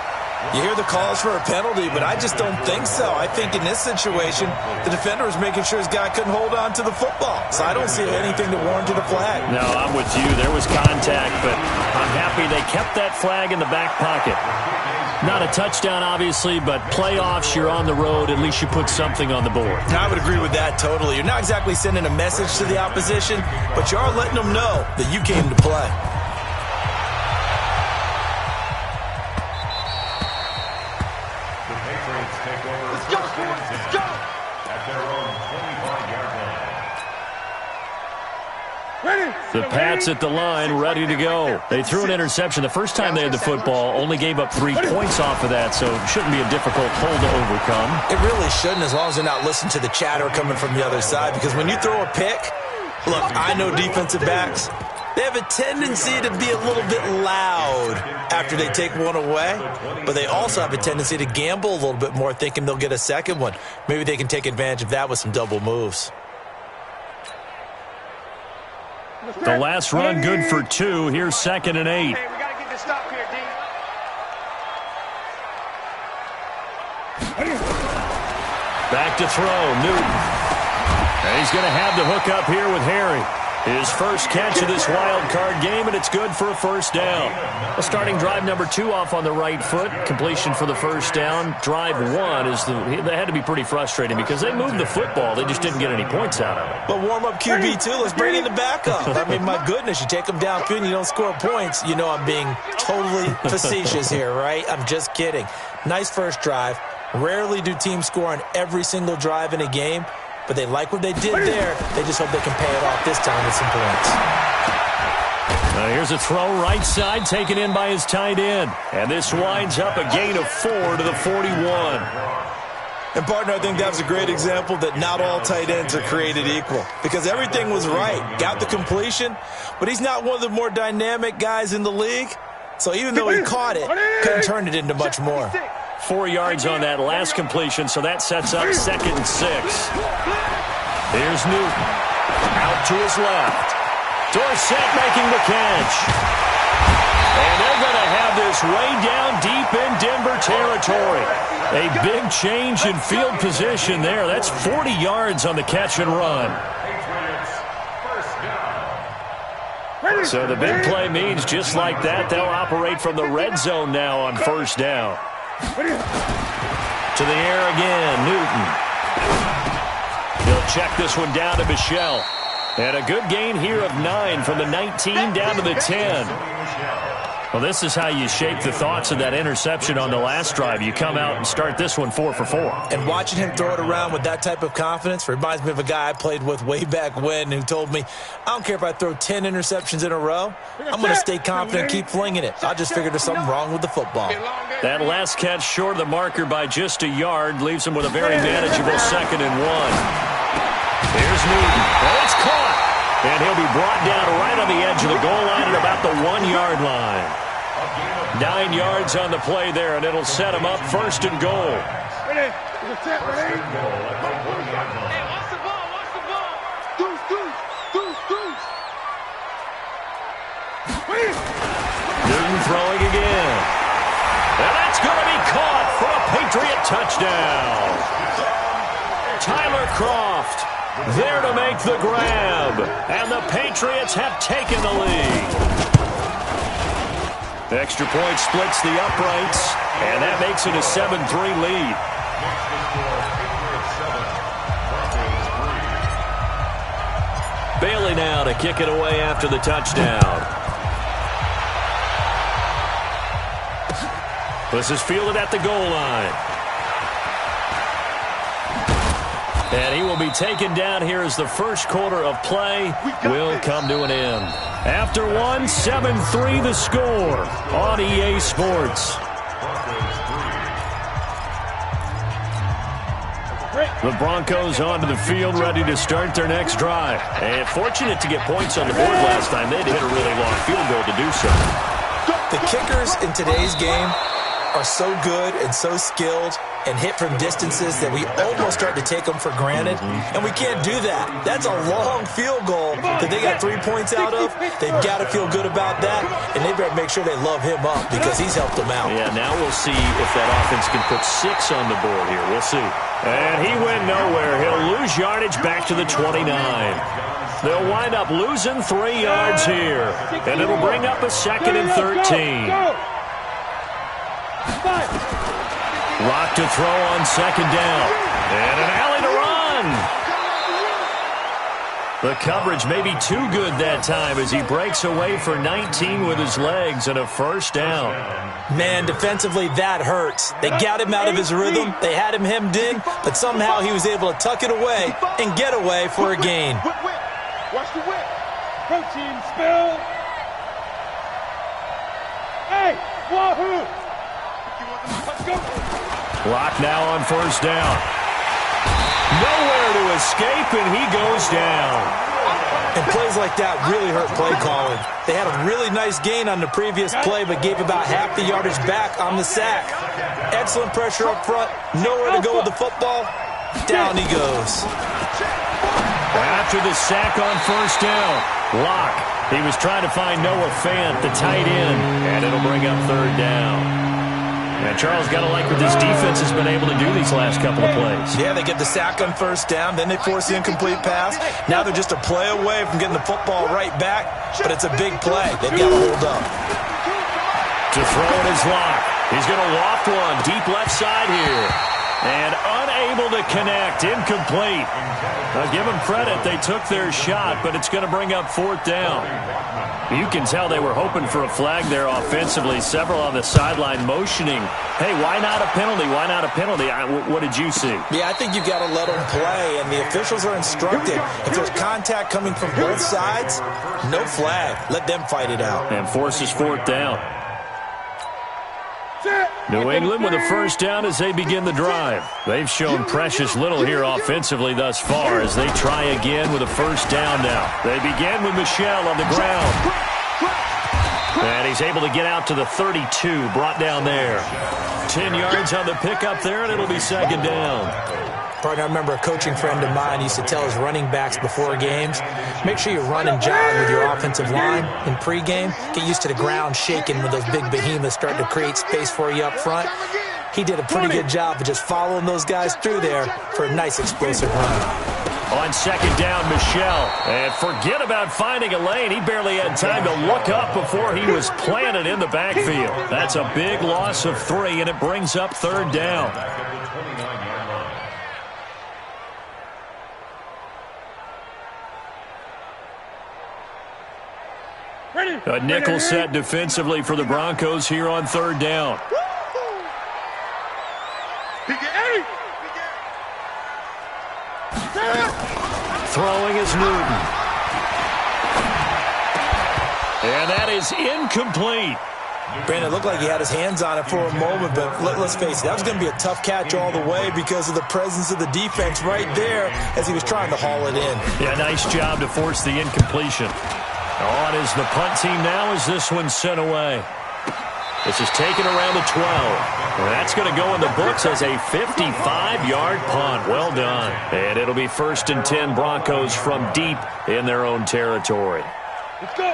You hear the calls for a penalty, but I just don't think so. I think in this situation, the defender was making sure his guy couldn't hold on to the football. So I don't see anything that warranted a flag. No, I'm with you. There was contact, but I'm happy they kept that flag in the back pocket. Not a touchdown, obviously, but playoffs, you're on the road. At least you put something on the board. I would agree with that totally. You're not exactly sending a message to the opposition, but you are letting them know that you came to play. The Pats at the line, ready to go. They threw an interception the first time they had the football, only gave up 3 points off of that, so it shouldn't be a difficult hole to overcome. It really shouldn't, as long as they're not listening to the chatter coming from the other side, because when you throw a pick, look, I know defensive backs, they have a tendency to be a little bit loud after they take one away, but they also have a tendency to gamble a little bit more, thinking they'll get a second one. Maybe they can take advantage of that with some double moves. The last run good for 2. Here's 2nd and 8. Hey, we got to get this stop here, D. Back to throw, Newton. And he's going to have the hook up here with Harry. His first catch of this wild card game, and it's good for a 1st down. Well, starting drive number 2 off on the right foot. Completion for the 1st down. Drive 1 they had to be pretty frustrating because they moved the football. They just didn't get any points out of it. But warm up QB too. Let's bring in the backup. I mean, my goodness, you take them downfield and you don't score points. You know I'm being totally facetious here, right? I'm just kidding. Nice first drive. Rarely do teams score on every single drive in a game. But they like what they did there. They just hope they can pay it off this time with some points. Here's a throw right side taken in by his tight end. And this winds up a gain of 4 to the 41. And, partner, I think that was a great example that not all tight ends are created equal. Because everything was right. Got the completion, but he's not one of the more dynamic guys in the league. So even though he caught it, couldn't turn it into much more. 4 yards on that last completion, so that sets up 2nd and 6. Here's Newton. Out to his left. Dorsett making the catch. And they're going to have this way down deep in Denver territory. A big change in field position there. That's 40 yards on the catch and run. So the big play means just like that, they'll operate from the red zone now on 1st down. To the air again, Newton. He'll check this one down to Michel. And a good gain here of 9 from the 19 down to the 10. Well, this is how you shape the thoughts of that interception on the last drive. You come out and start this one 4 for 4. And watching him throw it around with that type of confidence reminds me of a guy I played with way back when who told me, I don't care if I throw 10 interceptions in a row. I'm going to stay confident and keep flinging it. I just figured there's something wrong with the football. That last catch short of the marker by just a yard leaves him with a very manageable 2nd and 1. Here's Newton. Oh, it's caught. And he'll be brought down right on the edge of the goal line at about the 1-yard line. 9 yards on the play there, and it'll set him up 1st and goal. Ready? Set, ready? Hey, watch the ball, watch the ball. Deuce, deuce, deuce, deuce. Newton throwing again. And that's going to be caught for a Patriot touchdown. Tyler Kroft there to make the grab. And the Patriots have taken the lead. The extra point splits the uprights, and that makes it a 7-3 lead. Bailey now to kick it away after the touchdown. This is fielded at the goal line. And he will be taken down here as the first quarter of play will come to an end. After one, 7-3 the score on EA Sports. The Broncos onto the field, ready to start their next drive. And fortunate to get points on the board last time. They had to hit a really long field goal to do so. The kickers in today's game are so good and so skilled and hit from distances that we almost start to take them for granted. And we can't do that. That's a long field goal that they got 3 points out of. They've got to feel good about that, and they better make sure they love him up because he's helped them out. Yeah, now we'll see if that offense can put 6 on the board here. We'll see. And he went nowhere. He'll lose yardage back to the 29. They'll wind up losing 3 yards here, and it'll bring up a 2nd and 13. Rock to throw on 2nd down. And an alley to run. The coverage may be too good that time as he breaks away for 19 with his legs and a first down. Man, defensively, that hurts. They got him out of his rhythm. They had him hemmed in, but somehow he was able to tuck it away and get away for a gain. Watch the whip. Protein spill. Hey, wahoo. Let's go. Lock now on first down. Nowhere to escape, and he goes down. And plays like that really hurt play calling. They had a really nice gain on the previous play, but gave about half the yardage back on the sack. Excellent pressure up front. Nowhere to go with the football. Down he goes. After the sack on first down, Locke. He was trying to find Noah Fant, the tight end, and it'll bring up 3rd down. And Charles, got to like what this defense has been able to do these last couple of plays. Yeah, they get the sack on first down, then they force the incomplete pass. Now they're just a play away from getting the football right back, but it's a big play. They've got to hold up. To throw it is Locke. He's going to loft one deep left side here. And unable to connect, incomplete. Now give them credit, they took their shot, but it's going to bring up 4th down. You can tell they were hoping for a flag there offensively. Several on the sideline motioning. Hey, why not a penalty? Why not a penalty? What did you see? Yeah, I think you got to let them play, and the officials are instructed. If there's contact coming from both sides, no flag. Let them fight it out. And forces 4th down. New England with a first down as they begin the drive. They've shown precious little here offensively thus far as they try again with a first down now. They begin with Michel on the ground. And he's able to get out to the 32, brought down there. 10 yards on the pickup there, and it'll be 2nd down. Partner, I remember a coaching friend of mine used to tell his running backs before games, make sure you run and jog with your offensive line in pregame. Get used to the ground shaking when those big behemoths start to create space for you up front. He did a pretty good job of just following those guys through there for a nice explosive run. On 2nd down, Michel. And forget about finding a lane. He barely had time to look up before he was planted in the backfield. That's a big loss of 3, and it brings up 3rd down. A nickel set defensively for the Broncos here on 3rd down. Throwing is Newton. And that is incomplete. Brandon, it looked like he had his hands on it for a moment, but let's face it, that was going to be a tough catch all the way because of the presence of the defense right there as he was trying to haul it in. Yeah, nice job to force the incompletion. On is the punt team now as this one's sent away. This is taken around the 12. And that's going to go in the books as a 55-yard punt. Well done. And it'll be 1st and 10 Broncos from deep in their own territory.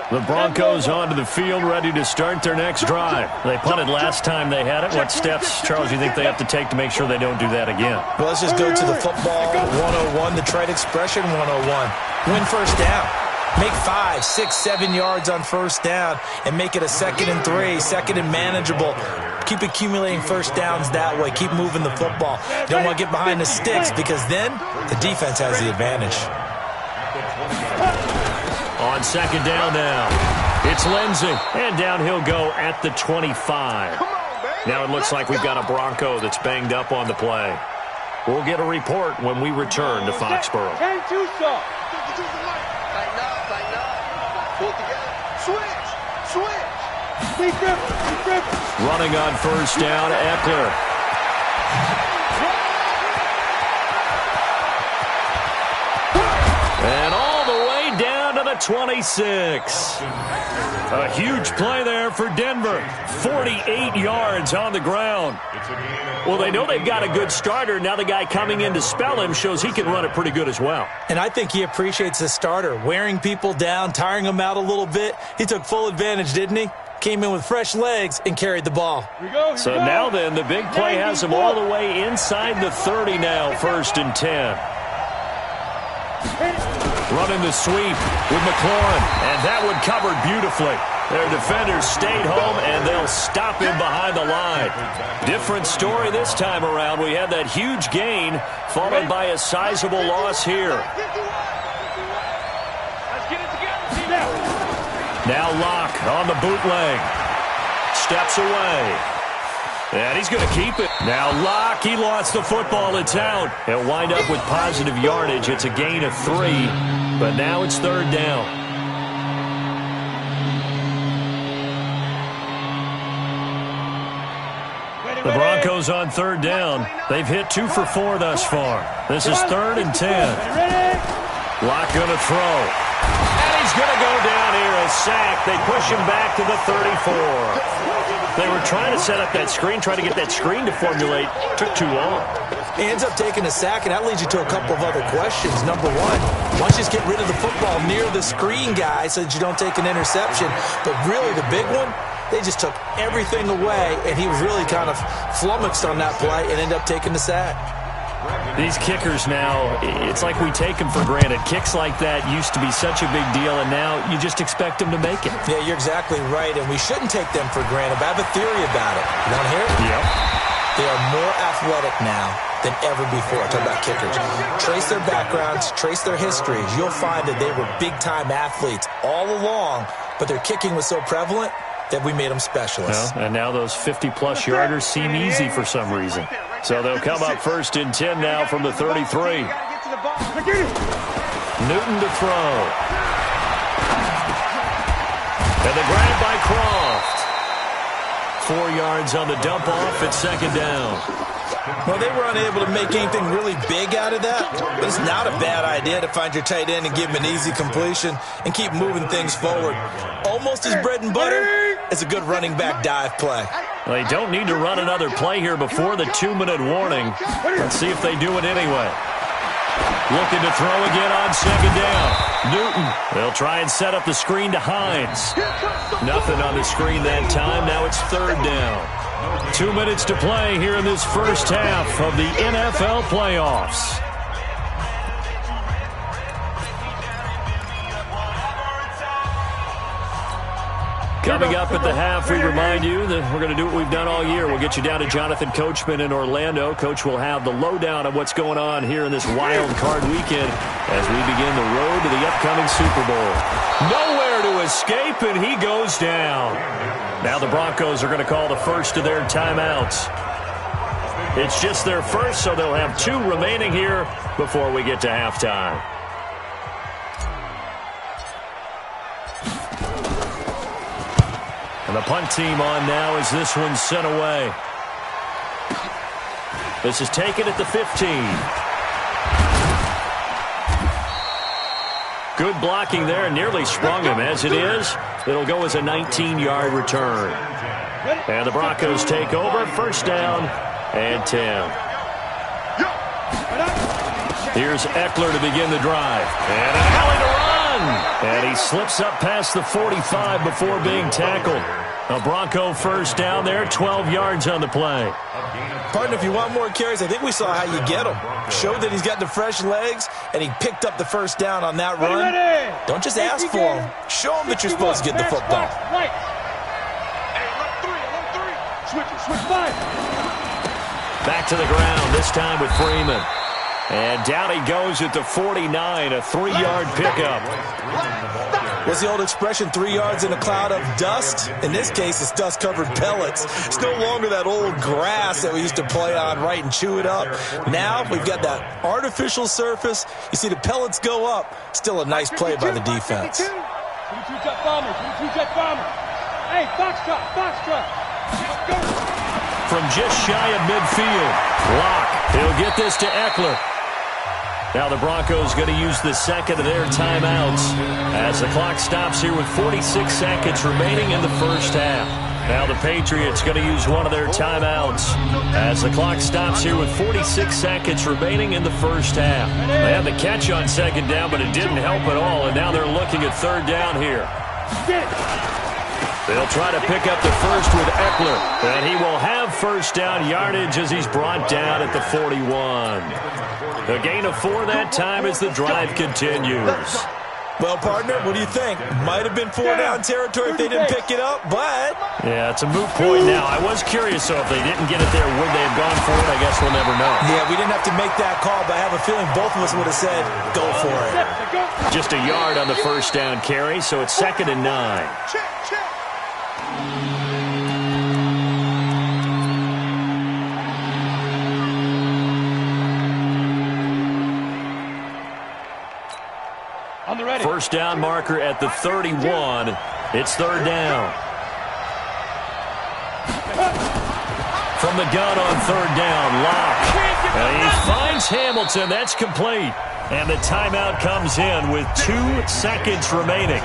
The Broncos onto the field, ready to start their next drive. They punted last time they had it. What steps, Charles, do you think they have to take to make sure they don't do that again? Well, let's just go to the football 101, the trade expression 101. Win first down. Make 5, 6, 7 yards on first down and make it a 2nd and 3, 2nd and manageable. Keep accumulating first downs that way. Keep moving the football. Don't want to get behind the sticks because then the defense has the advantage. On 2nd down now, it's Lindsey. And down he'll go at the 25. Now it looks like we've got a Bronco that's banged up on the play. We'll get a report when we return to Foxborough. Change too soft. Tighten up. Pull together. Switch. Keep dribbling. Running on first down, Eckler. And all the way down to the 26. A huge play there for Denver. 48 yards on the ground. Well, they know they've got a good starter. Now the guy coming in to spell him shows he can run it pretty good as well. And I think he appreciates the starter, wearing people down, tiring them out a little bit. He took full advantage, didn't he? Came in with fresh legs and carried the ball. So now then, the big play has him all the way inside the 30 now, 1st and 10. Running the sweep with McLaurin, and that one covered beautifully. Their defenders stayed home, and they'll stop him behind the line. Different story this time around. We had that huge gain, followed by a sizable loss here. Now Locke on the bootleg. Steps away. And he's going to keep it. Now Locke, he lost the football. It's out. He'll wind up with positive yardage. It's a gain of 3, but now it's 3rd down. The Broncos on 3rd down. They've hit 2 for 4 thus far. This is 3rd and 10. Locke going to throw. And he's going to go down here, a sack. They push him back to the 34. They were trying to set up that screen, trying to get that screen to formulate. Took too long. He ends up taking a sack, and that leads you to a couple of other questions. Number one, why don't you just get rid of the football near the screen guy so that you don't take an interception? But really, the big one, they just took everything away, and he was really kind of flummoxed on that play and ended up taking the sack. These kickers now, it's like we take them for granted. Kicks like that used to be such a big deal, and now you just expect them to make it. Yeah, you're exactly right, and we shouldn't take them for granted. But I have a theory about it. You want to hear it? Yep. They are more athletic now than ever before. Talk about kickers. Trace their backgrounds, trace their histories. You'll find that they were big-time athletes all along, but their kicking was so prevalent that we made them specialists. Well, and now those 50-plus yarders seem easy for some reason. So they'll come up 1st and 10 now from the 33. Newton to throw. And the grab by Croft. 4 yards on the dump off at 2nd down. Well, they were unable to make anything really big out of that, but it's not a bad idea to find your tight end and give him an easy completion and keep moving things forward. Almost as bread and butter as a good running back dive play. They don't need to run another play here before the 2-minute warning. Let's see if they do it anyway. Looking to throw again on 2nd down. Newton, they'll try and set up the screen to Hines. Nothing on the screen that time. Now it's 3rd down. 2 minutes to play here in this first half of the NFL playoffs. Coming up at the half, we remind you that we're going to do what we've done all year. We'll get you down to Jonathan Coachman in Orlando. Coach will have the lowdown of what's going on here in this wild card weekend as we begin the road to the upcoming Super Bowl. Nowhere to escape, and he goes down. Now the Broncos are going to call the first of their timeouts. It's just their first, so they'll have 2 remaining here before we get to halftime. And the punt team on now as this one's sent away. This is taken at the 15. Good blocking there, nearly sprung him. As it is, it'll go as a 19-yard return. And the Broncos take over, 1st down and 10. Here's Eckler to begin the drive. And an alley to run. And he slips up past the 45 before being tackled. A Bronco 1st down there, 12 yards on the play. Partner, if you want more carries, I think we saw how you get him. Showed that he's got the fresh legs, and he picked up the 1st down on that run. Don't just ask for him. Show him that you're supposed to get the football. Back to the ground, this time with Freeman. And down he goes at the 49, a 3-yard pickup. What's the old expression, 3 yards in a cloud of dust? In this case, it's dust-covered pellets. It's no longer that old grass that we used to play on, right, and chew it up. Now we've got that artificial surface. You see the pellets go up. Still a nice play by the defense. 22 jet bombers, 22 jet bombers. Hey, foxtrot. Let's go. From just shy of midfield, Locke, he'll get this to Eckler. Now the Broncos going to use the second of their timeouts as the clock stops here with 46 seconds remaining in the first half. Now the Patriots going to use one of their timeouts as the clock stops here with 46 seconds remaining in the first half. They had the catch on second down, but it didn't help at all, and now they're looking at third down here. They'll try to pick up the first with Eckler, and he will have first down yardage as he's brought down at the 41. A gain of 4 that time as the drive continues. Well, partner, what do you think? Might have been 4-down territory if they didn't pick it up, but... Yeah, it's a moot point now. I was curious, so if they didn't get it there, would they have gone for it? I guess we'll never know. Yeah, we didn't have to make that call, but I have a feeling both of us would have said, go for it. Just a yard on the first down carry, so it's 2nd and 9. First down marker at the 31. It's third down. From the gun on third down, Locke. And he finds Hamilton. That's complete. And the timeout comes in with 2 seconds remaining.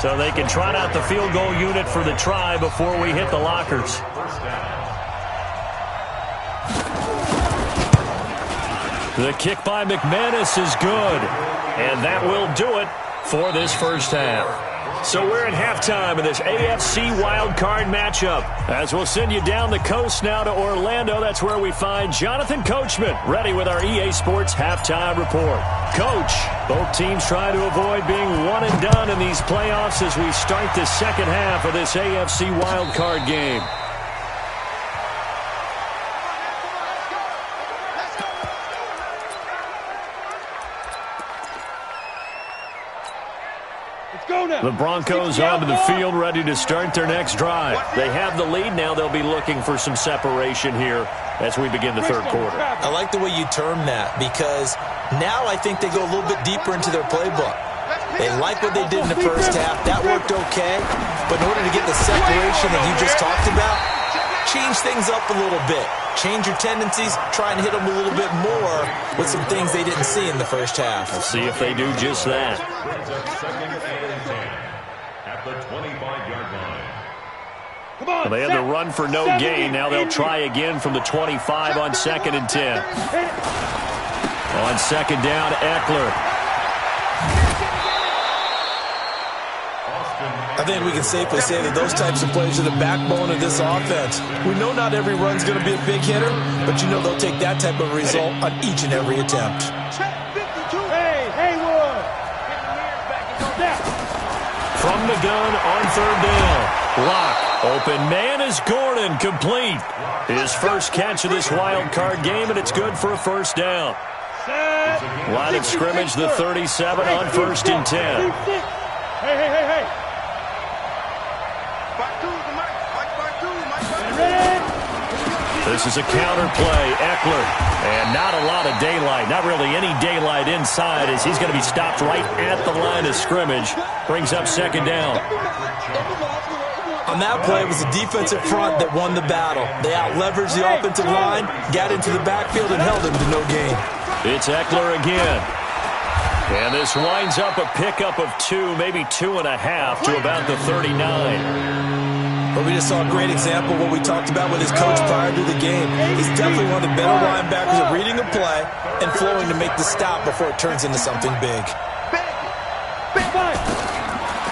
So they can trot out the field goal unit for the try before we hit the lockers. The kick by McManus is good. And that will do it for this first half. So we're at halftime of this AFC wildcard matchup. As we'll send you down the coast now to Orlando, that's where we find Jonathan Coachman, ready with our EA Sports halftime report. Coach, both teams try to avoid being one and done in these playoffs as we start the second half of this AFC wildcard game. The Broncos onto the field, ready to start their next drive. They have the lead. Now they'll be looking for some separation here as we begin the third quarter. I like the way you term that, because now I think they go a little bit deeper into their playbook. They like what they did in the first half. That worked okay. But in order to get the separation that you just talked about, change things up a little bit. Change your tendencies, try and hit them a little bit more with some things they didn't see in the first half. We'll see if they do just that. At the 25-yard line. Well, they had the run for no gain. Now they'll try again from the 25 on 2nd and 10. On second down, Eckler. I think we can safely say that those types of plays are the backbone of this offense. We know not every run's going to be a big hitter, but you know they'll take that type of result on each and every attempt. Hey, Haywood! From the gun on third down. Locke. Open man is Gordon. Complete. His first catch of this wild card game, and it's good for a first down. Line of scrimmage, the 37 on 1st and 10. Hey. This is a counter play. Eckler. And not a lot of daylight. Not really any daylight inside as he's going to be stopped right at the line of scrimmage. Brings up second down. On that play, it was the defensive front that won the battle. They out-leveraged the offensive line, got into the backfield, and held him to no gain. It's Eckler again. And this winds up a pickup of 2, maybe 2.5 to about the 39. But we just saw a great example of what we talked about with his coach prior to the game. He's definitely one of the better linebackers at reading a play and flowing to make the stop before it turns into something big.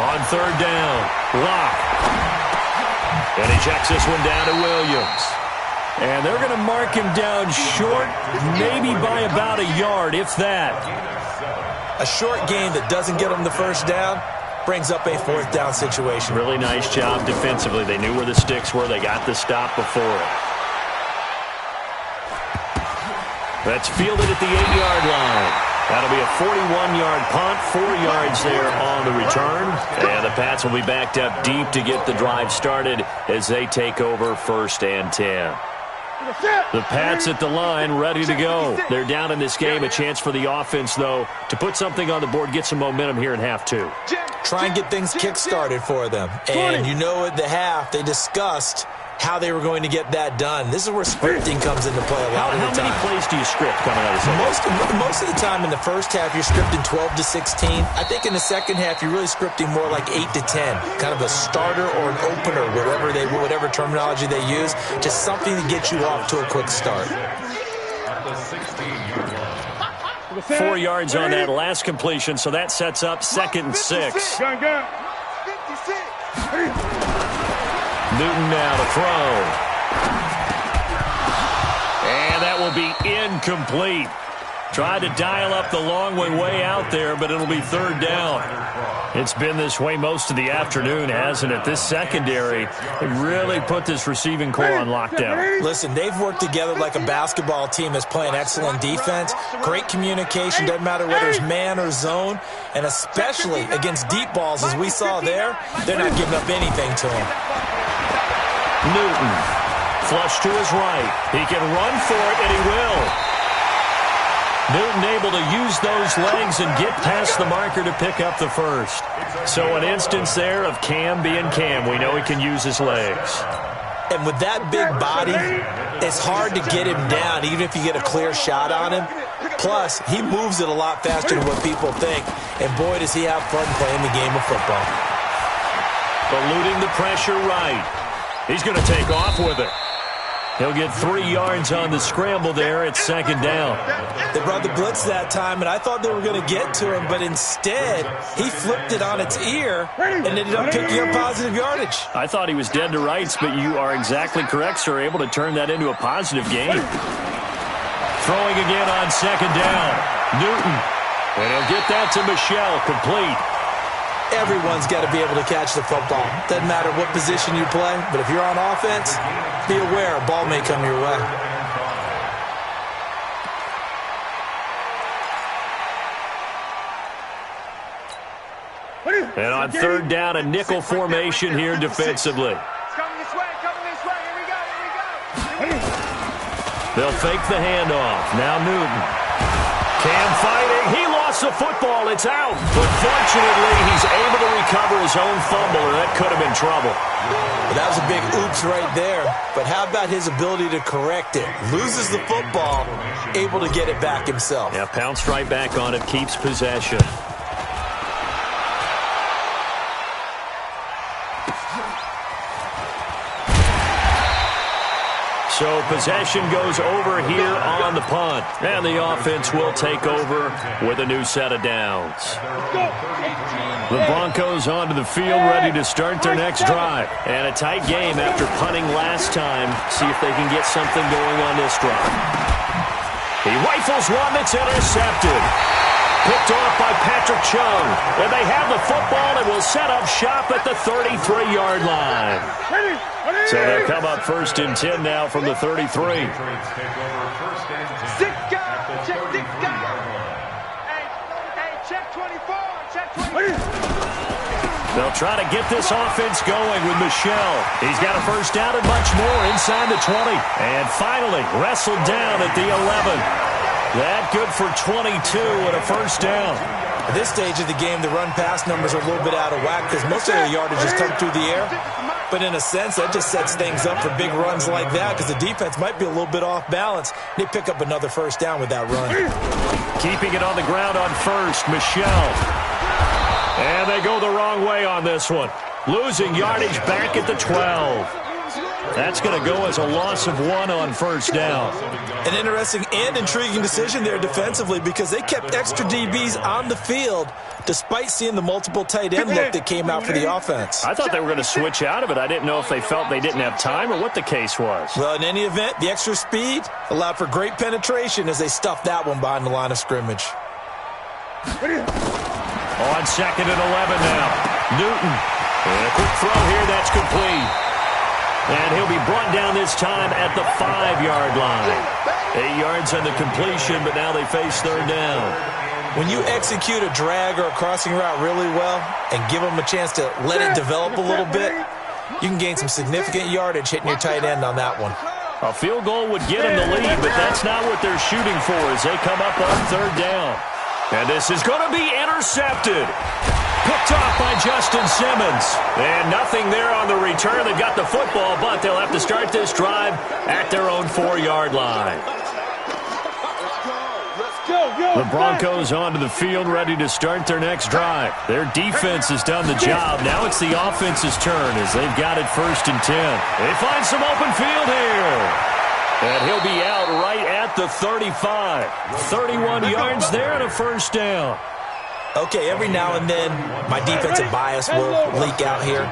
On third down, Locke. And he checks this one down to Williams. And they're going to mark him down short, maybe by about a yard, if that. A short gain that doesn't get him the first down brings up a 4th down situation. Really nice job defensively. They knew where the sticks were. They got the stop before it. That's fielded at the 8-yard line. That'll be a 41-yard punt, 4 yards there on the return. And the Pats will be backed up deep to get the drive started as they take over 1st and 10. The Pats at the line, ready to go. They're down in this game. A chance for the offense, though, to put something on the board, get some momentum here in half 2. Try and get things kick-started for them. And you know at the half, they discussed how they were going to get that done. This is where scripting comes into play a lot of the time. How many plays do you script coming out of the second? Most of the time in the first half, you're scripting 12 to 16. I think in the second half, you're really scripting more like 8 to 10. Kind of a starter or an opener, whatever terminology they use. Just something to get you off to a quick start. 4 yards on that last completion, so that sets up 2nd and 6. Newton now to throw. And that will be incomplete. Tried to dial up the long way out there, but it'll be 3rd down. It's been this way most of the afternoon, hasn't it? This secondary, they really put this receiving core on lockdown. Listen, they've worked together like a basketball team that's playing excellent defense. Great communication, doesn't matter whether it's man or zone. And especially against deep balls, as we saw there, they're not giving up anything to them. Newton, flush to his right. He can run for it, and he will. Newton able to use those legs and get past the marker to pick up the first. So an instance there of Cam being Cam. We know he can use his legs. And with that big body, it's hard to get him down, even if you get a clear shot on him. Plus, he moves it a lot faster than what people think. And boy, does he have fun playing the game of football. Eluding the pressure right. He's going to take off with it. He'll get 3 yards on the scramble there at 2nd down. They brought the blitz that time, and I thought they were going to get to him, but instead, he flipped it on its ear and ended up picking up positive yardage. I thought he was dead to rights, but you are exactly correct, sir. Able to turn that into a positive gain. Throwing again on 2nd down. Newton. And he'll get that to Michelle, complete. Everyone's got to be able to catch the football. Doesn't matter what position you play, but if you're on offense, be aware a ball may come your way. And on 3rd down, a nickel formation here defensively. They'll fake the handoff. Now Newton. Cam fighting. He lost the football. It's out. But fortunately, he's able to recover his own fumble, or that could have been trouble. Well, that was a big oops right there. But how about his ability to correct it? Loses the football, able to get it back himself. Yeah, pounced right back on it, keeps possession. So possession goes over here on the punt. And the offense will take over with a new set of downs. The Broncos onto the field, ready to start their next drive. And a tight game after punting last time. See if they can get something going on this drive. He rifles one that's intercepted. Picked off by Patrick Chung. And they have the football and will set up shop at the 33-yard line. So they'll come up 1st and 10 now from the 33. They'll try to get this offense going with Michelle. He's got a 1st down and much more inside the 20. And finally wrestled down at the 11. That good for 22 and a 1st down. At this stage of the game, the run-pass numbers are a little bit out of whack because most of their yardage has come through the air. But in a sense, that just sets things up for big runs like that because the defense might be a little bit off balance. They pick up another 1st down with that run. Keeping it on the ground on 1st, Michelle. And they go the wrong way on this one. Losing yardage back at the 12. That's going to go as a loss of 1 on 1st down. An interesting and intriguing decision there defensively because they kept extra DBs on the field despite seeing the multiple tight end look that came out for the offense. I thought they were going to switch out of it. I didn't know if they felt they didn't have time or what the case was. Well, in any event, the extra speed allowed for great penetration as they stuffed that one behind the line of scrimmage. On 2nd and 11 now. Newton. And a quick throw here. That's complete. And he'll be brought down this time at the 5-yard line. 8 yards on the completion, but now they face third down. When you execute a drag or a crossing route really well and give them a chance to let it develop a little bit, you can gain some significant yardage hitting your tight end on that one. A field goal would get them the lead, but that's not what they're shooting for as they come up on third down. And this is going to be intercepted. Picked off by Justin Simmons. And nothing there on the return. They've got the football, but they'll have to start this drive at their own 4-yard line. The Broncos onto the field, ready to start their next drive. Their defense has done the job. Now it's the offense's turn as they've got it 1st and 10. They find some open field here. And he'll be out right at the 35. 31 yards there and a 1st down. Okay, every now and then, my defensive bias will leak out here.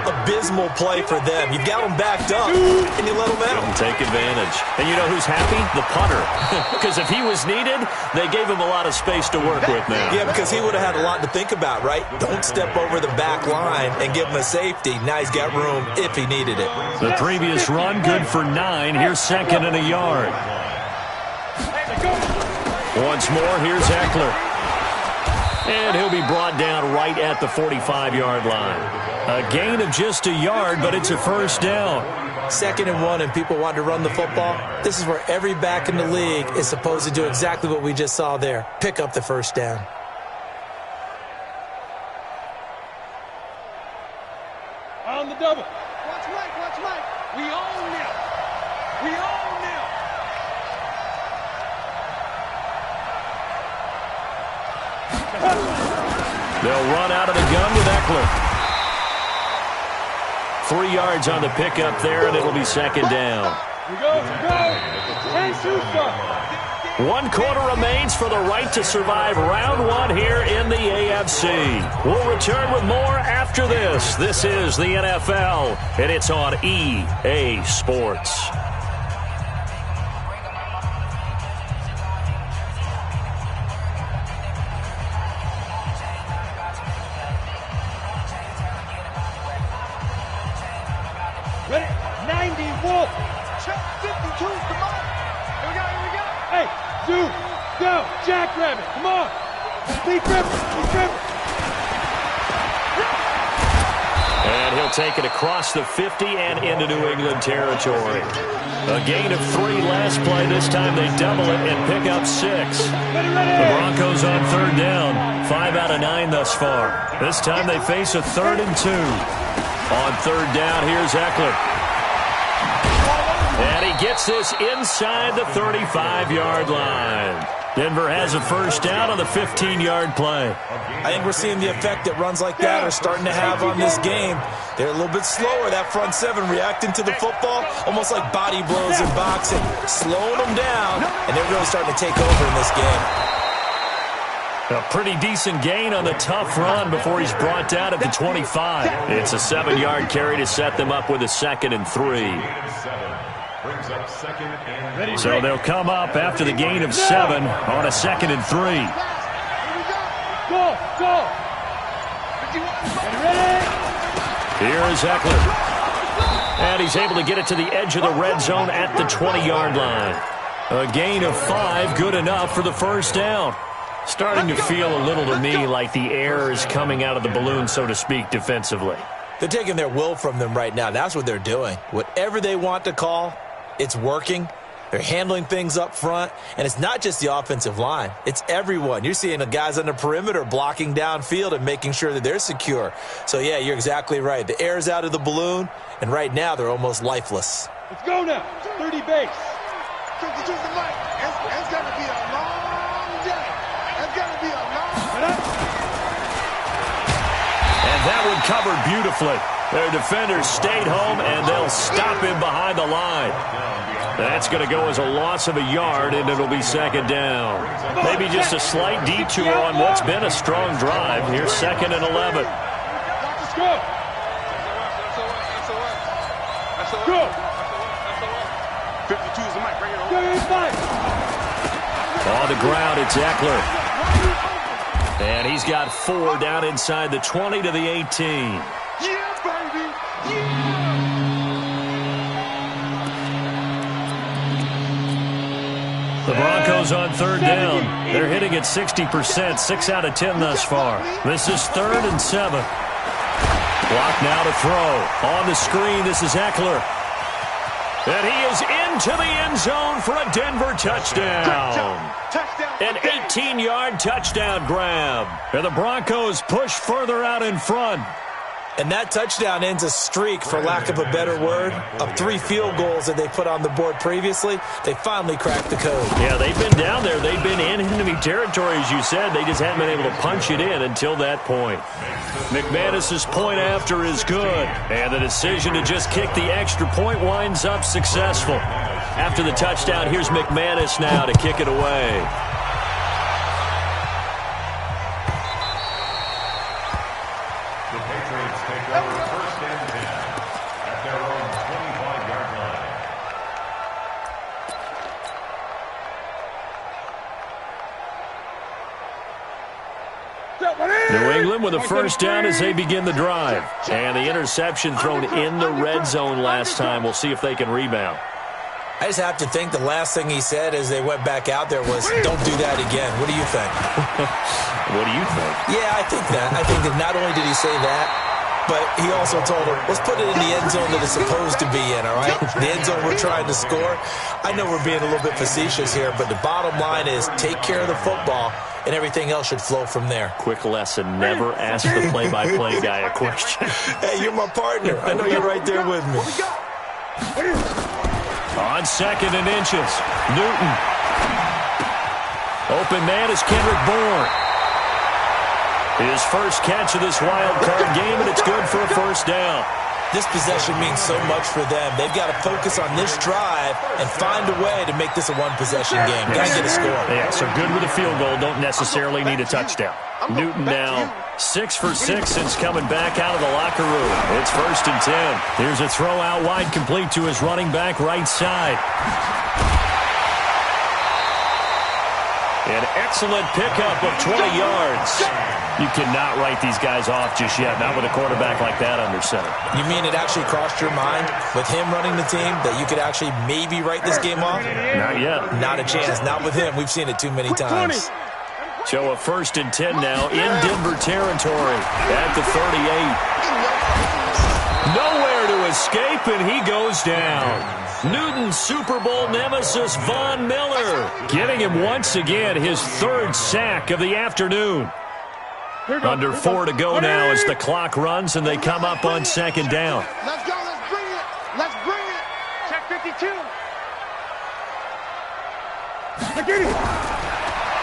Abysmal play for them. You've got them backed up, and you let them out. Take advantage. And you know who's happy? The punter. Because if he was needed, they gave him a lot of space to work with now. Yeah, because he would have had a lot to think about, right? Don't step over the back line and give him a safety. Now he's got room if he needed it. The previous run, good for 9. Here's 2nd and a yard. Once more, here's Eckler. And he'll be brought down right at the 45-yard line. A gain of just a yard, but it's a 1st down. 2nd and 1, and people want to run the football. This is where every back in the league is supposed to do exactly what we just saw there. Pick up the 1st down. On the double. Watch right. We own now. They'll run out of the gun with Eckler. 3 yards on the pickup there, and it'll be 2nd down. Go. 1 quarter remains for the right to survive round 1 here in the AFC. We'll return with more after this. This is the NFL, and it's on EA Sports. Ready? 90 Wolf. Check 52. Come on. Here we go. Hey, Zoo. Go. Jackrabbit. Come on. Deep rip. And he'll take it across the 50 and into New England territory. A gain of 3 last play. This time they double it and pick up 6. The Broncos on third down. 5 out of 9 thus far. This time they face a 3rd and 2. On third down, here's Eckler. And he gets this inside the 35-yard line. Denver has a 1st down on the 15-yard play. I think we're seeing the effect that runs like that are starting to have on this game. They're a little bit slower, that front 7 reacting to the football, almost like body blows in boxing, slowing them down, and they're really starting to take over in this game. A pretty decent gain on the tough run before he's brought down at the 25. It's a 7-yard carry to set them up with a 2nd and 3. So they'll come up after the gain of 7 on a 2nd and 3. Go. Here's Eckler. And he's able to get it to the edge of the red zone at the 20-yard line. A gain of 5, good enough for the 1st down. Starting to feel a little to me like the air is coming out of the balloon, so to speak, defensively. They're taking their will from them right now. That's what they're doing. Whatever they want to call, it's working. They're handling things up front, and it's not just the offensive line. It's everyone. You're seeing the guys on the perimeter blocking downfield and making sure that they're secure. So, yeah, you're exactly right. The air's out of the balloon, and right now they're almost lifeless. Let's go now. 30 base. It's going to be a long day. It's going to be a long day. And that one covered beautifully. Their defenders stayed home, and they'll stop him behind the line. That's going to go as a loss of a yard, and it'll be 2nd down. Maybe just a slight detour on what's been a strong drive. Here's 2nd and 11. Let's go. Go. 52 is the mic. Bring it over. On the ground, it's Eckler. And he's got 4 down inside the 20 to the 18. Yeah, baby. Yeah. The Broncos on third down. They're hitting at 60%, 6 out of 10 thus far. This is 3rd and 7. Block now to throw. On the screen, this is Eckler. And he is into the end zone for a Denver touchdown. An 18-yard touchdown grab. And the Broncos push further out in front. And that touchdown ends a streak, for lack of a better word, of 3 field goals that they put on the board previously. They finally cracked the code. Yeah, they've been down there. They've been in enemy territory, as you said. They just hadn't been able to punch it in until that point. McManus's point after is good. And the decision to just kick the extra point winds up successful. After the touchdown, here's McManus now to kick it away. New England with a first down as they begin the drive. And the interception thrown in the red zone last time. We'll see if they can rebound. I just have to think the last thing he said as they went back out there was, don't do that again. What do you think? What do you think? Yeah, I think that. I think that not only did he say that, but he also told him, let's put it in the end zone that it's supposed to be in, all right? The end zone we're trying to score. I know we're being a little bit facetious here, but the bottom line is take care of the football, and everything else should flow from there. Quick lesson, never ask the play-by-play guy a question. Hey, you're my partner. I know you're right there with me. On 2nd and inches, Newton. Open man is Kendrick Bourne. His first catch of this wild card game, and it's good for a first down. This possession means so much for them. They've got to focus on this drive and find a way to make this a one-possession game. Got to get a score. Yeah, so good with a field goal. Don't necessarily need a touchdown. Newton now 6 for 6 since coming back out of the locker room. It's 1st and 10. Here's a throw out wide complete to his running back right side. An excellent pickup of 20 yards. You cannot write these guys off just yet, not with a quarterback like that under center. You mean it actually crossed your mind with him running the team that you could actually maybe write this game off? Not yet. Not a chance. Not with him. We've seen it too many times. So a 1st and 10 now in Denver territory at the 38. Nowhere to escape, and he goes down. Newton's Super Bowl nemesis, Von Miller, giving him once again his 3rd sack of the afternoon. Under 4 to go now as the clock runs and they come up on 2nd down. Let's go. Let's bring it. Let's bring it. Check 52.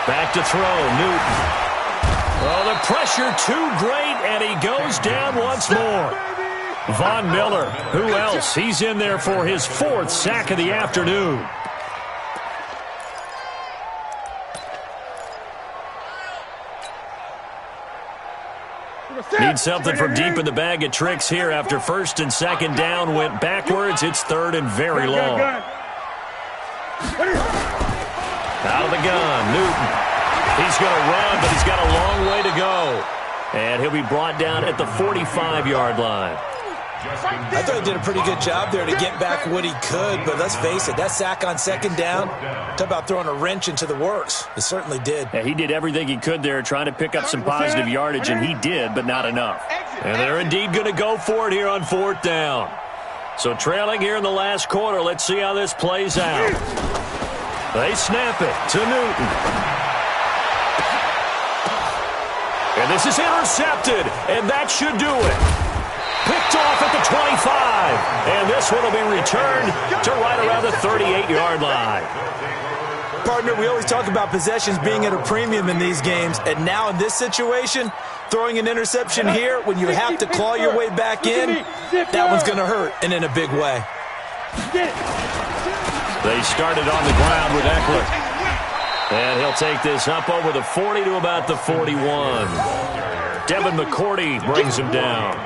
Back to throw, Newton. Oh, the pressure too great, and he goes down once more. Von Miller, who else? He's in there for his 4th sack of the afternoon. Need something from deep in the bag of tricks here after 1st and 2nd down went backwards. It's 3rd and very long. Out of the gun, Newton. He's going to run, but he's got a long way to go. And he'll be brought down at the 45-yard line. I thought he did a pretty good job there to get back what he could, but let's face it, that sack on 2nd down, talk about throwing a wrench into the works. It certainly did. Yeah, he did everything he could there trying to pick up some positive yardage, and he did, but not enough. And they're indeed going to go for it here on 4th down. So trailing here in the last quarter, let's see how this plays out. They snap it to Newton. And this is intercepted, and that should do it. Picked off at the 25. And this one will be returned to right around the 38-yard line. Partner, we always talk about possessions being at a premium in these games. And now in this situation, throwing an interception here when you have to claw your way back in, that one's going to hurt, and in a big way. They started on the ground with Eckler. And he'll take this up over the 40 to about the 41. Devin McCourty brings him down.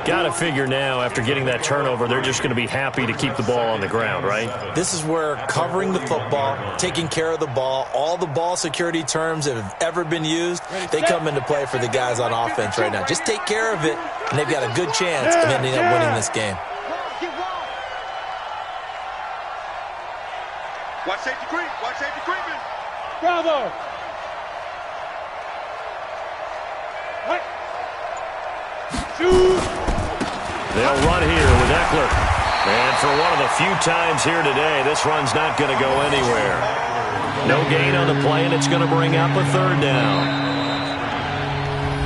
Got to figure now, after getting that turnover, they're just going to be happy to keep the ball on the ground, right? This is where covering the football, taking care of the ball, all the ball security terms that have ever been used, they come into play for the guys on offense right now. Just take care of it, and they've got a good chance of ending up winning this game. Watch safety creep. Watch safety creeping. Bravo. What? Shoot. They'll run here with Eckler. And for one of the few times here today, this run's not going to go anywhere. No gain on the play, and it's going to bring up a third down.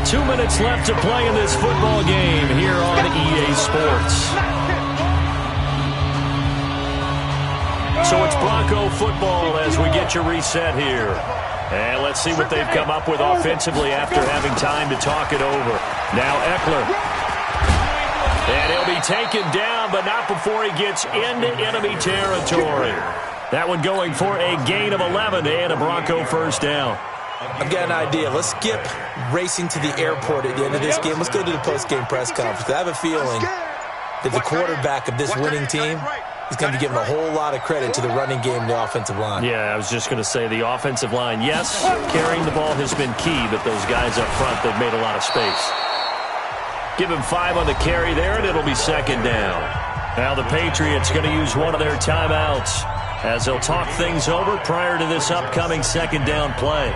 2 minutes left to play in this football game here on EA Sports. So it's Bronco football as we get you reset here. And let's see what they've come up with offensively after having time to talk it over. Now Eckler. And he'll be taken down, but not before he gets into enemy territory. That one going for a gain of 11 and a Bronco first down. I've got an idea. Let's skip racing to the airport at the end of this game. Let's go to the post-game press conference. I have a feeling that the quarterback of this winning team is going to be given a whole lot of credit to the running game and the offensive line. Yeah, I was just going to say the offensive line, yes, carrying the ball has been key, but those guys up front, they've made a lot of space. Give him 5 on the carry there, and it'll be second down. Now the Patriots going to use one of their timeouts as they'll talk things over prior to this upcoming second down play.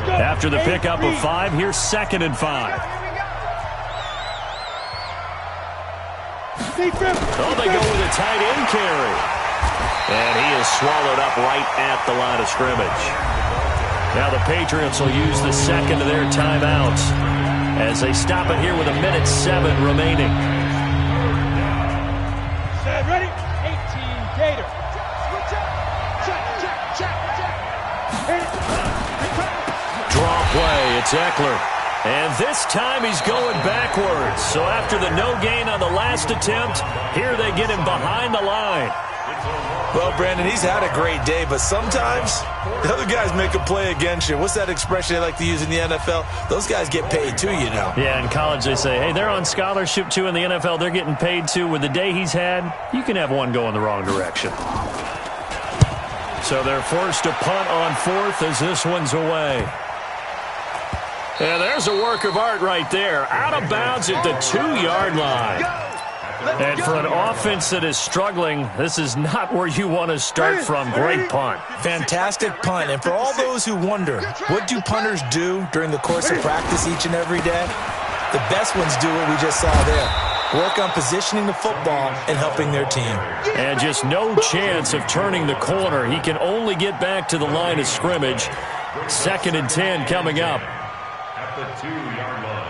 After the pickup of 5, here's 2nd and 5. Oh, they go with a tight end carry. And he is swallowed up right at the line of scrimmage. Now the Patriots will use the second of their timeouts as they stop it here with 1:07 remaining. Set, ready? 18, Gator. Draw play, it's Eckler. And this time he's going backwards. So after the no gain on the last attempt, here they get him behind the line. Well, Brandon, he's had a great day, but sometimes the other guys make a play against you. What's that expression they like to use in the NFL? Those guys get paid too, you know. Yeah, in college they say, hey, they're on scholarship too. In the NFL, they're getting paid too. With the day he's had, you can have one go in the wrong direction. So they're forced to punt on 4th as this one's away. And there's a work of art right there. Out of bounds at the 2-yard line. And for an offense that is struggling, this is not where you want to start from. Great punt. Fantastic punt. And for all those who wonder, what do punters do during the course of practice each and every day? The best ones do what we just saw there. Work on positioning the football and helping their team. And just no chance of turning the corner. He can only get back to the line of scrimmage. 2nd and 10 coming up. At the 2-yard line.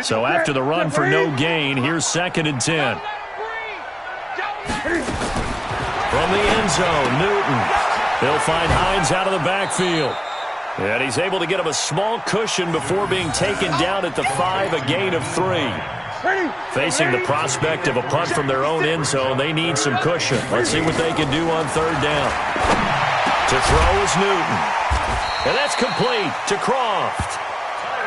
So after the run for no gain, here's 2nd and 10. From the end zone, Newton. He'll find Hines out of the backfield. And he's able to get him a small cushion before being taken down at the 5, a gain of 3. Facing the prospect of a punt from their own end zone, they need some cushion. Let's see what they can do on 3rd down. To throw is Newton. And that's complete to Croft.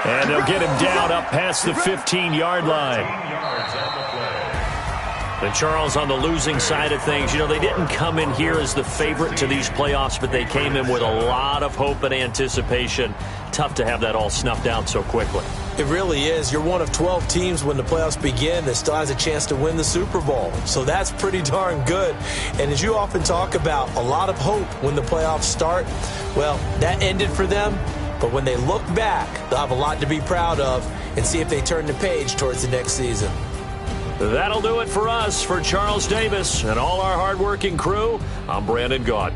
And they'll get him down up past the 15-yard line. And Charles, on the losing side of things, you know, they didn't come in here as the favorite to these playoffs, but they came in with a lot of hope and anticipation. Tough to have that all snuffed out so quickly. It really is. You're one of 12 teams when the playoffs begin that still has a chance to win the Super Bowl. So that's pretty darn good. And as you often talk about, a lot of hope when the playoffs start. Well, that ended for them. But when they look back, they'll have a lot to be proud of and see if they turn the page towards the next season. That'll do it for us. For Charles Davis and all our hardworking crew, I'm Brandon Gaudin.